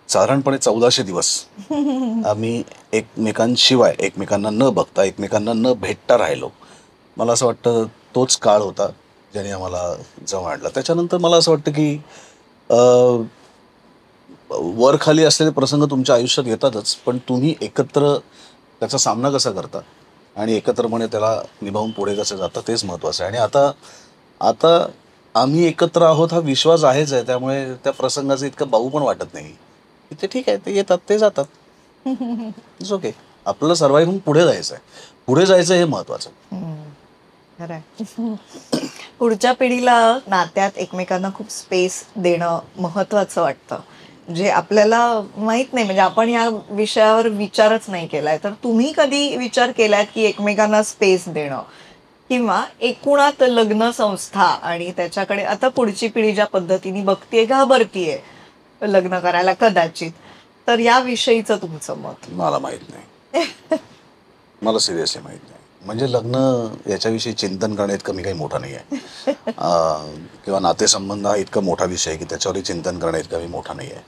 साधारणपणे 1400 दिवस आम्ही एकमेकांशिवाय, एकमेकांना न बघता, एकमेकांना न भेटता राहिलो. मला असं वाटतं तोच काळ होता ज्याने आम्हाला जवळ आणला. त्याच्यानंतर मला असं वाटतं की वर खाली असलेले प्रसंग तुमच्या आयुष्यात येतातच, पण तुम्ही एकत्र त्याचा सामना कसा करता आणि एकत्रपणे त्याला निभावून पुढे कसं जाता तेच महत्त्वाचं आहे. आणि आता आम्ही एकत्र आहोत हा विश्वास आहेच आहे. त्यामुळे त्या प्रसंगाचं इतकं बाऊ पण वाटत नाही. ते ठीक आहे, ते येतात ते जातात, इट्स ओके. आपल्याला सर्वाइव्ह होऊन पुढे जायचं आहे. पुढे जायचं हे महत्त्वाचं. खरंय. पुढच्या पिढीला नात्यात एकमेकांना खूप स्पेस देणं महत्वाचं वाटतं. जे आपल्याला माहित नाही, म्हणजे आपण या विषयावर विचारच नाही केलाय. तर तुम्ही कधी विचार केलाय की एकमेकांना स्पेस देणं किंवा एकूणात लग्न संस्था आणि त्याच्याकडे आता पुढची पिढी ज्या पद्धतीने बघतीये, घाबरतीये लग्न करायला कदाचित, तर या विषयीचं तुमचं मत? मला माहित नाही. मला सिरियसली माहित नाही. म्हणजे लग्न याच्याविषयी चिंतन करणे इतकं मी काही मोठा नाही आहे. किंवा नातेसंबंध हा इतका मोठा विषय आहे की त्याच्यावरही चिंतन करणे इतका मी मोठा नाही आहे.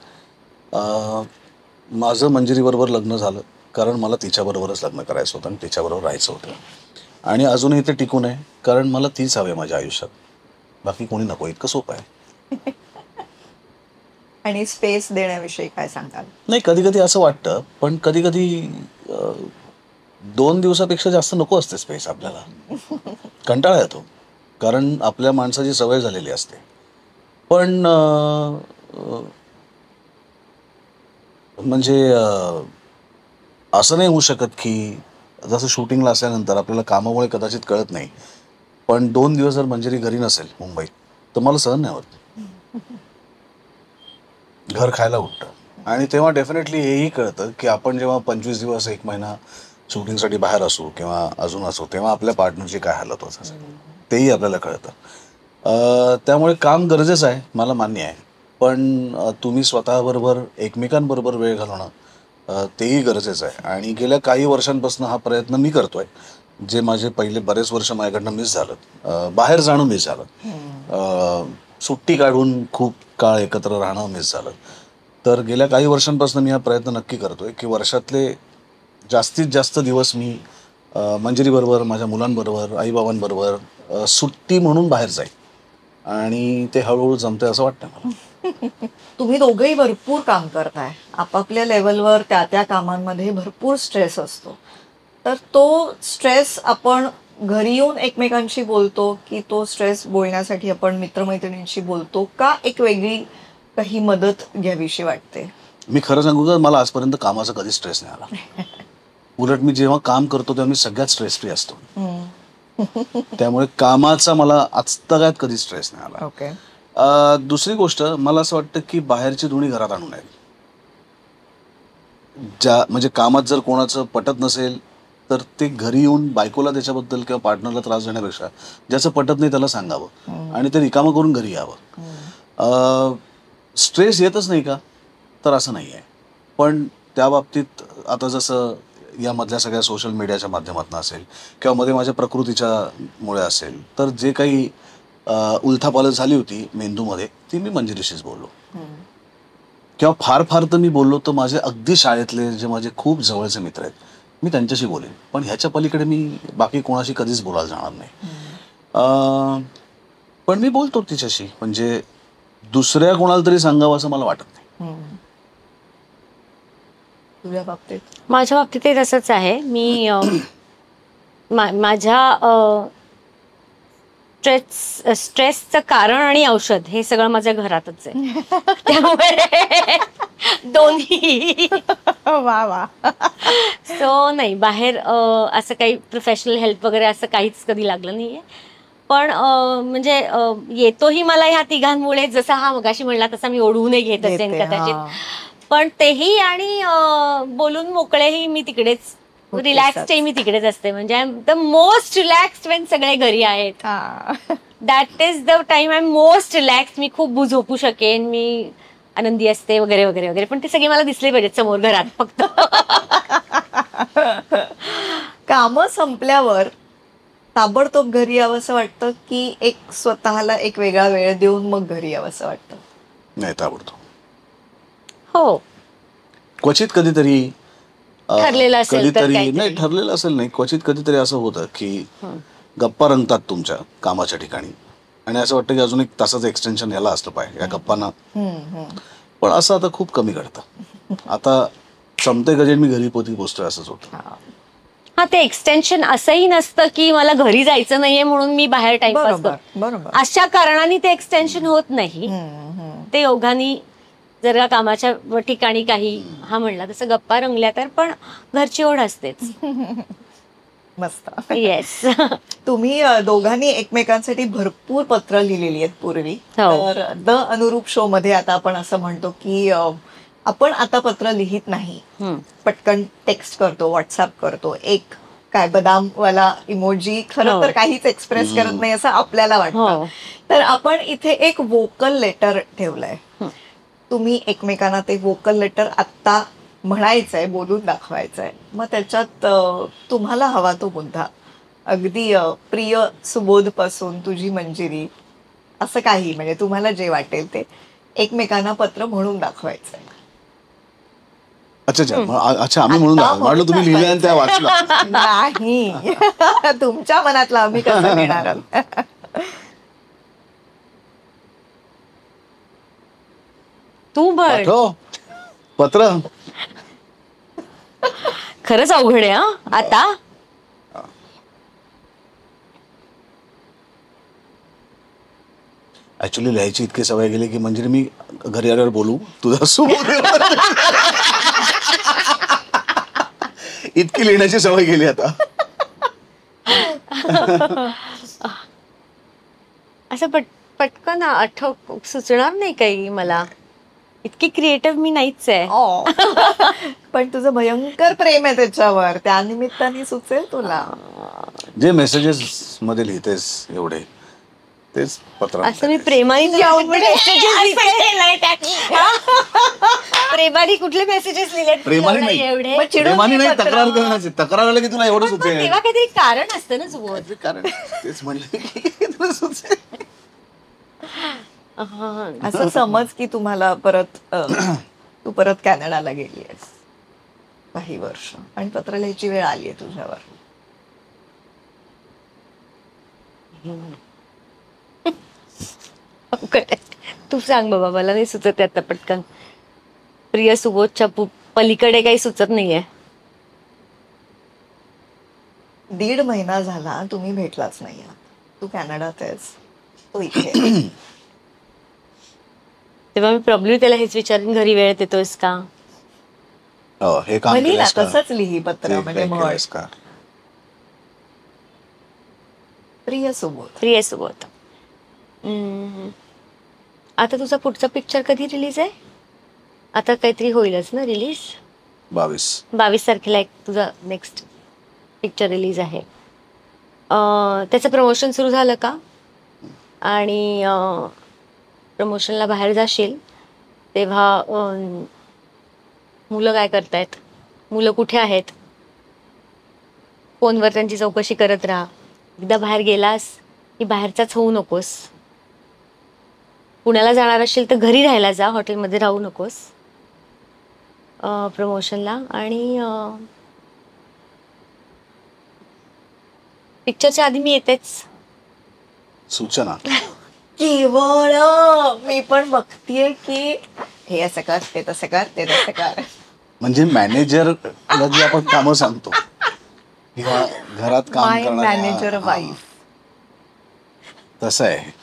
माझं मंजिरीबरोबर लग्न झालं कारण मला तिच्याबरोबरच लग्न करायचं होतं आणि तिच्याबरोबर राहायचं होतं. आणि अजूनही ते टिकून आहे कारण मला तीच हवी माझ्या आयुष्यात, बाकी कोणी नको. इतकं सोपं आहे. आणि स्पेस देण्याविषयी काय सांगाल? नाही, कधी कधी असं वाटतं, पण कधी कधी 2 दिवसापेक्षा जास्त नको असते स्पेस आपल्याला. कंटाळा येतो कारण आपल्या माणसाची सवय झालेली असते. पण म्हणजे असं नाही होऊ शकत की जसं शूटिंगला असल्यानंतर आपल्याला कामामुळे कदाचित कळत नाही, पण 2 दिवस जर मंजिरी घरी नसेल मुंबईत तर मला सहन नाही होत. घर खायला उठतं. आणि तेव्हा डेफिनेटली हेही कळतं की आपण जेव्हा 25 दिवस 1 महिना शूटिंगसाठी बाहेर असू किंवा अजून असू, तेव्हा आपल्या पार्टनरची काय हालत होत असेल तेही आपल्याला कळतं. त्यामुळे काम गरजेचं आहे, मला मान्य आहे. पण तुम्ही स्वतःबरोबर एकमेकांबरोबर वेळ घालवणं तेही गरजेचं आहे. आणि गेल्या काही वर्षांपासून हा प्रयत्न मी करतोय. जे माझे पहिले बरेच वर्ष माझ्याकडनं मिस झालं, बाहेर जाणं मिस झालं, सुट्टी काढून खूप काळ एकत्र राहणं मिस झालं. तर गेल्या काही वर्षांपासून मी हा प्रयत्न नक्की करतोय की वर्षातले जास्तीत जास्त दिवस मी मंजिरीबरोबर, माझ्या मुलांबरोबर, आईबाबांबरोबर सुट्टी म्हणून बाहेर जाईल. आणि ते हळूहळू जमतंय असं वाटतं मला. तुम्ही दोघंही भरपूर काम करताय. आपापल्या लेवलवर त्या त्या कामांमध्ये भरपूर स्ट्रेस असतो. तर तो स्ट्रेस आपण घरी येऊन एकमेकांशी बोलतो की तो स्ट्रेस बोलण्यासाठी आपण मित्रमैत्रिणींशी बोलतो, का एक वेगळी काही मदत घ्यावीशी वाटते? मी खरं सांगू का, मला आजपर्यंत कामाचा कधी स्ट्रेस नाही आला. उलट मी जेव्हा काम करतो तेव्हा मी सगळ्यात स्ट्रेस फ्री असतो. त्यामुळे कामाचा मला आजतागायत कधी स्ट्रेस नाही आला. ओके. दुसरी गोष्ट, मला असं वाटतं की बाहेरची धुणी घरात आणू नये. म्हणजे कामात जर कोणाचं पटत नसेल तर ते घरी येऊन बायकोला त्याच्याबद्दल किंवा पार्टनरला त्रास देण्यापेक्षा ज्याचं पटत नाही त्याला सांगावं आणि ते रिकामं करून घरी यावं. स्ट्रेस येतच नाही का, तर असं नाही आहे. पण त्या बाबतीत आता जसं यामधल्या सगळ्या सोशल मीडियाच्या माध्यमातून असेल किंवा मध्ये माझ्या प्रकृतीच्यामुळे असेल, तर जे काही उलथापालथ झाली होती मेंदूमध्ये ती मी मंजिरीशीच बोललो. किंवा फार फार तर मी बोललो तर माझे अगदी शाळेतले जे माझे खूप जवळचे मित्र आहेत मी त्यांच्याशी बोलेन. पण ह्याच्या पलीकडे मी बाकी कोणाशी कधीच बोलायला जाणार नाही. पण मी बोलतो तिच्याशी, म्हणजे दुसऱ्या कोणाला तरी सांगावं असं मला वाटत नाही. तुझ्या बाबतीत? माझ्या बाबतीत ते तसंच आहे. मी माझ्या स्ट्रेसचं कारण आणि औषध हे सगळं माझ्या घरातच आहे. त्यामुळे दोन्ही. वा वा. सो नाही, बाहेर असं काही प्रोफेशनल हेल्प वगैरे असं काहीच कधी लागलं नाहीये. पण म्हणजे येतोही मला ह्या तिघांमुळे, जसा हा मगाशी म्हणला तसा मी ओढवूनही घेत असेल कदाचित. पण तेही आणि बोलून मोकळेही मी तिकडेच, रिलॅक्सडही मी तिकडेच असते. म्हणजे I am the most relaxed when सगळे घरी आहेत. That is the time I am most relaxed. मी खूप झोपू शकेन, मी आनंदी असते वगैरे वगैरे वगैरे. पण ते सगळे मला दिसले पाहिजेत समोर घरात. फक्त कामं संपल्यावर ताबडतोब घरी यावं असं वाटतं की एक स्वतःला एक वेगळा वेळ देऊन मग घरी यावं असं वाटतं? नाही, ताबडतोब. हो, क्वचित कधीतरी ठरलेलं असेल तर कधीतरी नाही, ठरलेलं असेल नाही, क्वचित कधीतरी असं होतं की गप्पा रंगतात तुमच्या कामाच्या ठिकाणी आणि असं वाटतं की अजून 1 तासाचं एक्सटेन्शन याला असलं पाहिजे या गप्पांना. पण असं आता खूप कमी घडतं. आता चमते गजेन मी घरी पोचतोय असंच होतं. हा, ते एक्सटेन्शन असंही नसतं की मला घरी जायचं नाहीये म्हणून मी बाहेर टाइमपास करतो. अशा कारणाने ते एक्सटेन्शन होत नाही. ते योगानी जर का कामाच्या ठिकाणी काही हा म्हणला तसं गप्पा रंगल्या तर पण घरची ओढ असतेच. मस्त. येस. तुम्ही दोघांनी एकमेकांसाठी भरपूर पत्र लिहिलेली आहेत पूर्वी. हो. तर द अनुरूप शो मध्ये आता आपण असं म्हणतो की आपण आता पत्र लिहित नाही, पटकन टेक्स्ट करतो, व्हॉट्सअप करतो. एक काय बदामवाला इमोजी खरं तर काहीच एक्सप्रेस करत नाही असं आपल्याला वाटतं. तर आपण इथे एक वोकल लेटर ठेवलंय. तुम्ही एकमेकांना ते वोकल लेटर आत्ता म्हणायचंय, बोलून दाखवायचंय. मग त्याच्यात तुम्हाला हवा तो मुद्दा, अगदी प्रिय सुबोध पासून तुझी मंजिरी, असं काही म्हणजे तुम्हाला जे वाटेल ते एकमेकांना पत्र म्हणून दाखवायचंय. अच्छा अच्छा आम्ही म्हणून म्हटलं तुम्ही लिहिलं आणि त्या वाचलं. नाही. तुमच्या मनातलं आम्ही कसं घेणार आहोत. तू बर पाठव पत्र. खरंच अवघड आहे हा आता. ऍक्च्युली लिहायची इतकी सवय गेली की म्हणजे मी घरी आल्यावर बोलू तुझा सुबोध इतकी लिहिण्याची सवय गेली आता. असं पटकन आठव सुचणार नाही काही मला. इतकी क्रिएटिव्ह मी नाहीच आहे. पण तुझं भयंकर प्रेम आहे त्याच्यावर, त्या निमित्ताने सुचेल तुला. जे मेसेजेस मध्ये लिहितेस एवढे तेच पत्र. असं मी प्रेमाने प्रेमाने कुठले मेसेजेस लिहिले प्रेमाने नाही, एवढे. प्रेमाने नाही, तक्रार करण्याचे. तक्रार आलं की तुला एवढं सुचेल. तेव्हा काहीतरी कारण असतं ना सुबोध. कारण तेच म्हणले की तुला सुचेल. असं समज की तुम्हाला परत तू परत कॅनडाला गेली आहेस काही वर्ष आणि पत्र लिहायची वेळ आली आहे तुझ्यावर. तू सांग बाबा, मला नाही सुचत आता पटकन. प्रिय सुबोधच्या पलीकडे काही सुचत नाहीये. 1.5 महिना झाला तुम्ही भेटलाच नाही आहात. तू कॅनडात आहेस, तो इथे. तेव्हा मी प्रॉब्लेम त्याला हेच विचारून घरी वेळ देतोयस का. हे काम लिही ना, केलंस का? तसंच लिही पत्र ते म्हणजे काय म्हण. केलंस का? प्रिय सुबोध. प्रिय सुबोध. आता तुझा पुढचा पिक्चर कधी रिलीज आहे. आता काहीतरी होईलच ना रिलीज. 22 तारखेला एक तुझा नेक्स्ट पिक्चर रिलीज आहे. त्याचं प्रमोशन सुरू झालं का. आणि प्रमोशनला बाहेर जाशील तेव्हा मुलं काय करतायत, मुलं कुठे आहेत, फोनवर त्यांची चौकशी करत राहा. एकदा बाहेर गेलास की बाहेरचाच होऊ नकोस. पुण्याला जाणार असेल तर घरी राहायला जा, हॉटेलमध्ये राहू नकोस प्रमोशनला. आणि पिक्चरच्या आधी मी येतेच. सूचना. केवळ मी पण बघतीये की हे असं कर, ते तसं कर, ते तसं कर. म्हणजे मॅनेजरला जे आपण कामं सांगतो किंवा घरात काम माय मॅनेजर वाईफ. तसं आहे.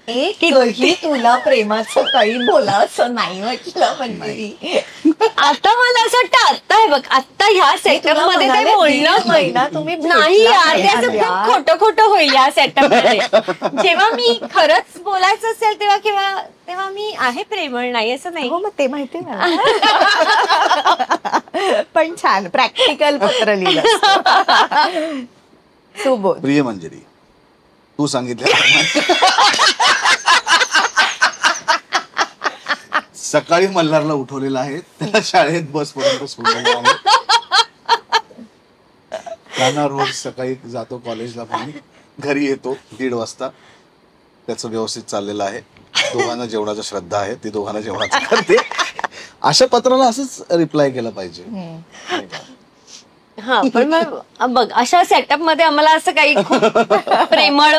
एकही तुला प्रेमाचं काही बोला असं नाही म्हटलं म्हणजे. आता मला असं वाटतं आता आहे बघ, आता ह्या सेटअप मध्ये काही बोलणं महिना तुम्ही नाही यार, ते असं खूप खोटं खोटं होईल या सेटअप मध्ये. जेव्हा मी खरंच बोलायचं असेल तेव्हा मी आहे प्रेमळ, नाही असं नाही. हो मग ते माहिती मला. पण छान प्रॅक्टिकल पत्र लिहिलं. सुबोध. प्रिय मंजिरी, तू सांगितलं सकाळी मल्हारला उठवलेलं आहे, त्याला शाळेत बस पर्यंत सोडलेलं आहे. कान्हा रोज सकाळी जातो कॉलेजला, पण घरी येतो 1:30 वाजता. त्याचं व्यवस्थित चाललेलं आहे. दोघांना जेवणाची श्रद्धा आहे, ती दोघांना जेवणाचं करते. अशा पत्राला असंच रिप्लाय केला पाहिजे. हा पण मग बघ, अशा सेटअप मध्ये आम्हाला असं काही खूप प्रेमळ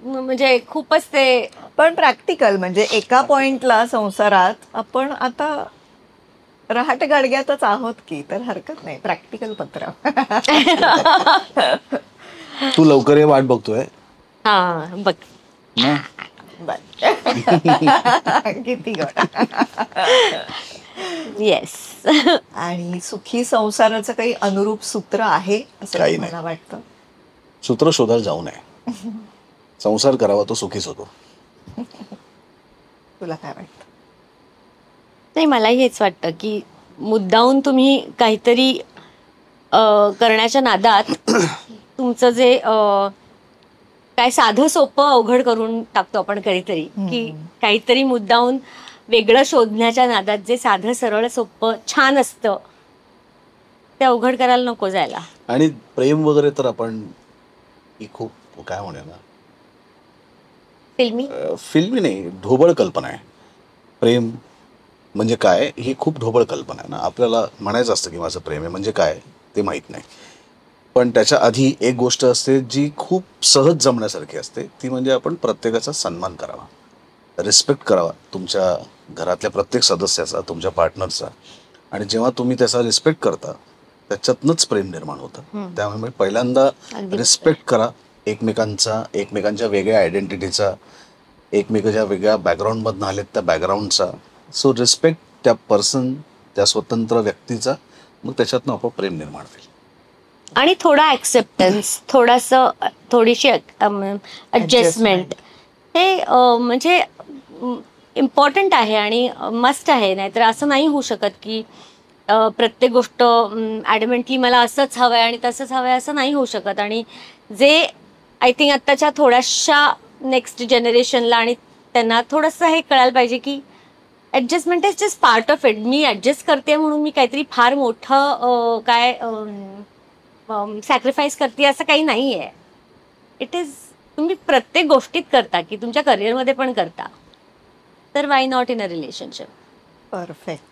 म्हणजे खूपच ते. पण प्रॅक्टिकल म्हणजे एका पॉइंटला संसारात आपण आता रहाट गाडग्यातच आहोत की, तर हरकत नाही प्रॅक्टिकल पत्र. तू लवकर ये, वाट बघतोय. हा बघ ना? किती गोड. येस. आणि सुखी संसाराचं काही अनुरूप सूत्र आहे असं काही मला वाटतं? सूत्र शोधायला जाऊ नये. संसार करावा तो सुखीच होतो. तुला काय वाटतं? नाही, मलाही हेच वाटतं की मुद्दाहून तुम्ही काहीतरी करण्याच्या नादात तुमचं जे काय साधं सोपं अवघड करून टाकतो आपण कधीतरी, की काहीतरी मुद्दाहून वेगळं शोधण्याच्या नादात जे साधं सरळ सोपं छान असतं ते अवघड करायला नको जायला. आणि प्रेम वगैरे तर आपण ही खूप काय म्हणूया ना, फिल्मी नाही, ढोबळ कल्पना आहे. प्रेम म्हणजे काय ही खूप ढोबळ कल्पना आहे ना. आपल्याला म्हणायचं असतं की माझं प्रेम आहे म्हणजे काय ते माहीत नाही. पण त्याच्या आधी एक गोष्ट असते जी खूप सहज जमण्यासारखी असते, ती म्हणजे आपण प्रत्येकाचा सन्मान करावा, रिस्पेक्ट करावा तुमच्या घरातल्या प्रत्येक सदस्याचा, तुमच्या पार्टनरचा. आणि जेव्हा तुम्ही त्याचा रिस्पेक्ट करता त्याच्यातनंच प्रेम निर्माण होतं. त्यामुळे पहिल्यांदा रिस्पेक्ट करा एकमेकांचा, एकमेकांच्या वेगळ्या आयडेंटिटीचा, एकमेकांच्या वेगळ्या बॅकग्राऊंडमधून आलेत त्या बॅकग्राऊंडचा. सो रिस्पेक्ट त्या पर्सन, त्या स्वतंत्र व्यक्तीचा, मग त्याच्यातनं आपोआप प्रेम निर्माण होईल. आणि थोडा ऍक्सेप्टन्स, थोडीशी ॲडजस्टमेंट हे म्हणजे इम्पॉर्टंट आहे आणि मस्ट आहे. नाहीतर असं नाही होऊ शकत की प्रत्येक गोष्ट ॲडमेंटली मला असंच हवं आहे आणि तसंच हवं आहे असं नाही होऊ शकत. आणि जे आय थिंक आत्ताच्या थोड्याशा नेक्स्ट जनरेशनला आणि त्यांना थोडंसं हे कळायला पाहिजे की adjustment is just part of it. Me adjust करते म्हणून मी काहीतरी फार मोठं काय सॅक्रिफाईस करते असं काही नाही आहे. इट इज तुम्ही प्रत्येक गोष्टीत करता की तुमच्या करिअरमध्ये पण करता, तर why not in a relationship. Perfect.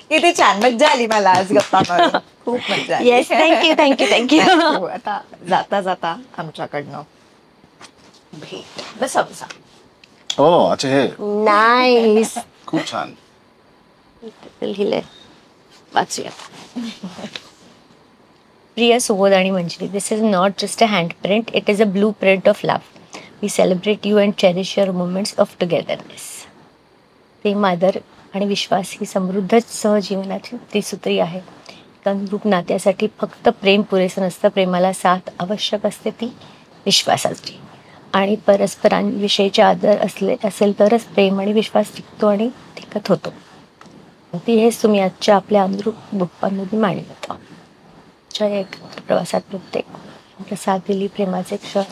किती छान मज्जा आली मला आज गप्पा मारून. खूप मज्जा आली. Yes, thank you. आता जाता जाता आमच्याकडनं भेट. बसा बसा. हो, अच्छा, हे नाईस. खूप छान. लिहिलंय, वाचूया. प्रिया, सुबोध आणि Manjiri, this is not just a hand print, it is a blue print of love. We celebrate you and cherish your moments of togetherness. प्रेम, आदर आणि विश्वास ही समृद्ध सहजीवनाची त्रिसूत्री आहे. अनुरूप नात्यासाठी फक्त प्रेम पुरेसं नसतं, प्रेमाला साथ आवश्यक असते, ती विश्वासाची. आणि परस्परांविषयीचे आदर असेल तरच प्रेम आणि विश्वास टिकतो आणि टिकत होतो. ती हेच तुम्ही आजच्या आपल्या अनुरूप दुःखांमध्ये मांडलं होतं. एक प्रवासात प्रत्येक साथ दिली प्रेमाचे क्षण.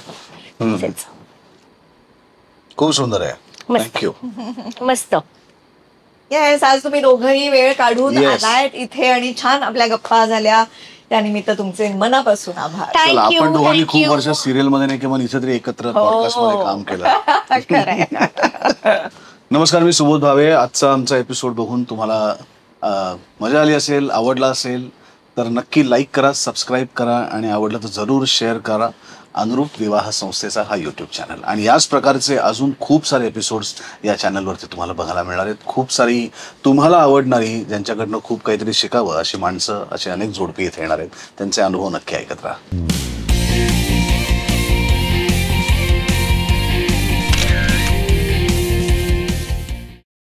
खूप सुंदर आहे. थँक्यू. मस्त. येस, आज तुम्ही दोघंही वेळ काढून Yes. आलात इथे आणि छान आपल्या गप्पा झाल्या. त्यानिमित्त तुमचे मनापासून आभार. चला, Thank you, आपण दोघांनी thank खूप you. वर्ष सिरियल मध्ये नाही किंवा इथे तरी एकत्र पॉडकास्ट मध्ये काम केलं. खरंय. नमस्कार, मी सुबोध भावे. आजचा आमचा एपिसोड बघून तुम्हाला मजा आली असेल, आवडला असेल तर नक्की लाईक करा, सबस्क्राईब करा आणि आवडलं तर जरूर शेअर करा. अनुरूप विवाह संस्थेचा हा यूट्यूब चॅनल. आणि याच प्रकारचे अजून खूप सारे एपिसोड्स या चॅनलवरती तुम्हाला बघायला मिळणार आहेत. खूप सारी तुम्हाला आवडणारी, ज्यांच्याकडनं खूप काहीतरी शिकावं अशी माणसं, असे अनेक जोडपी इथे येणार आहेत. त्यांचे अनुभव नक्की ऐकत राहा.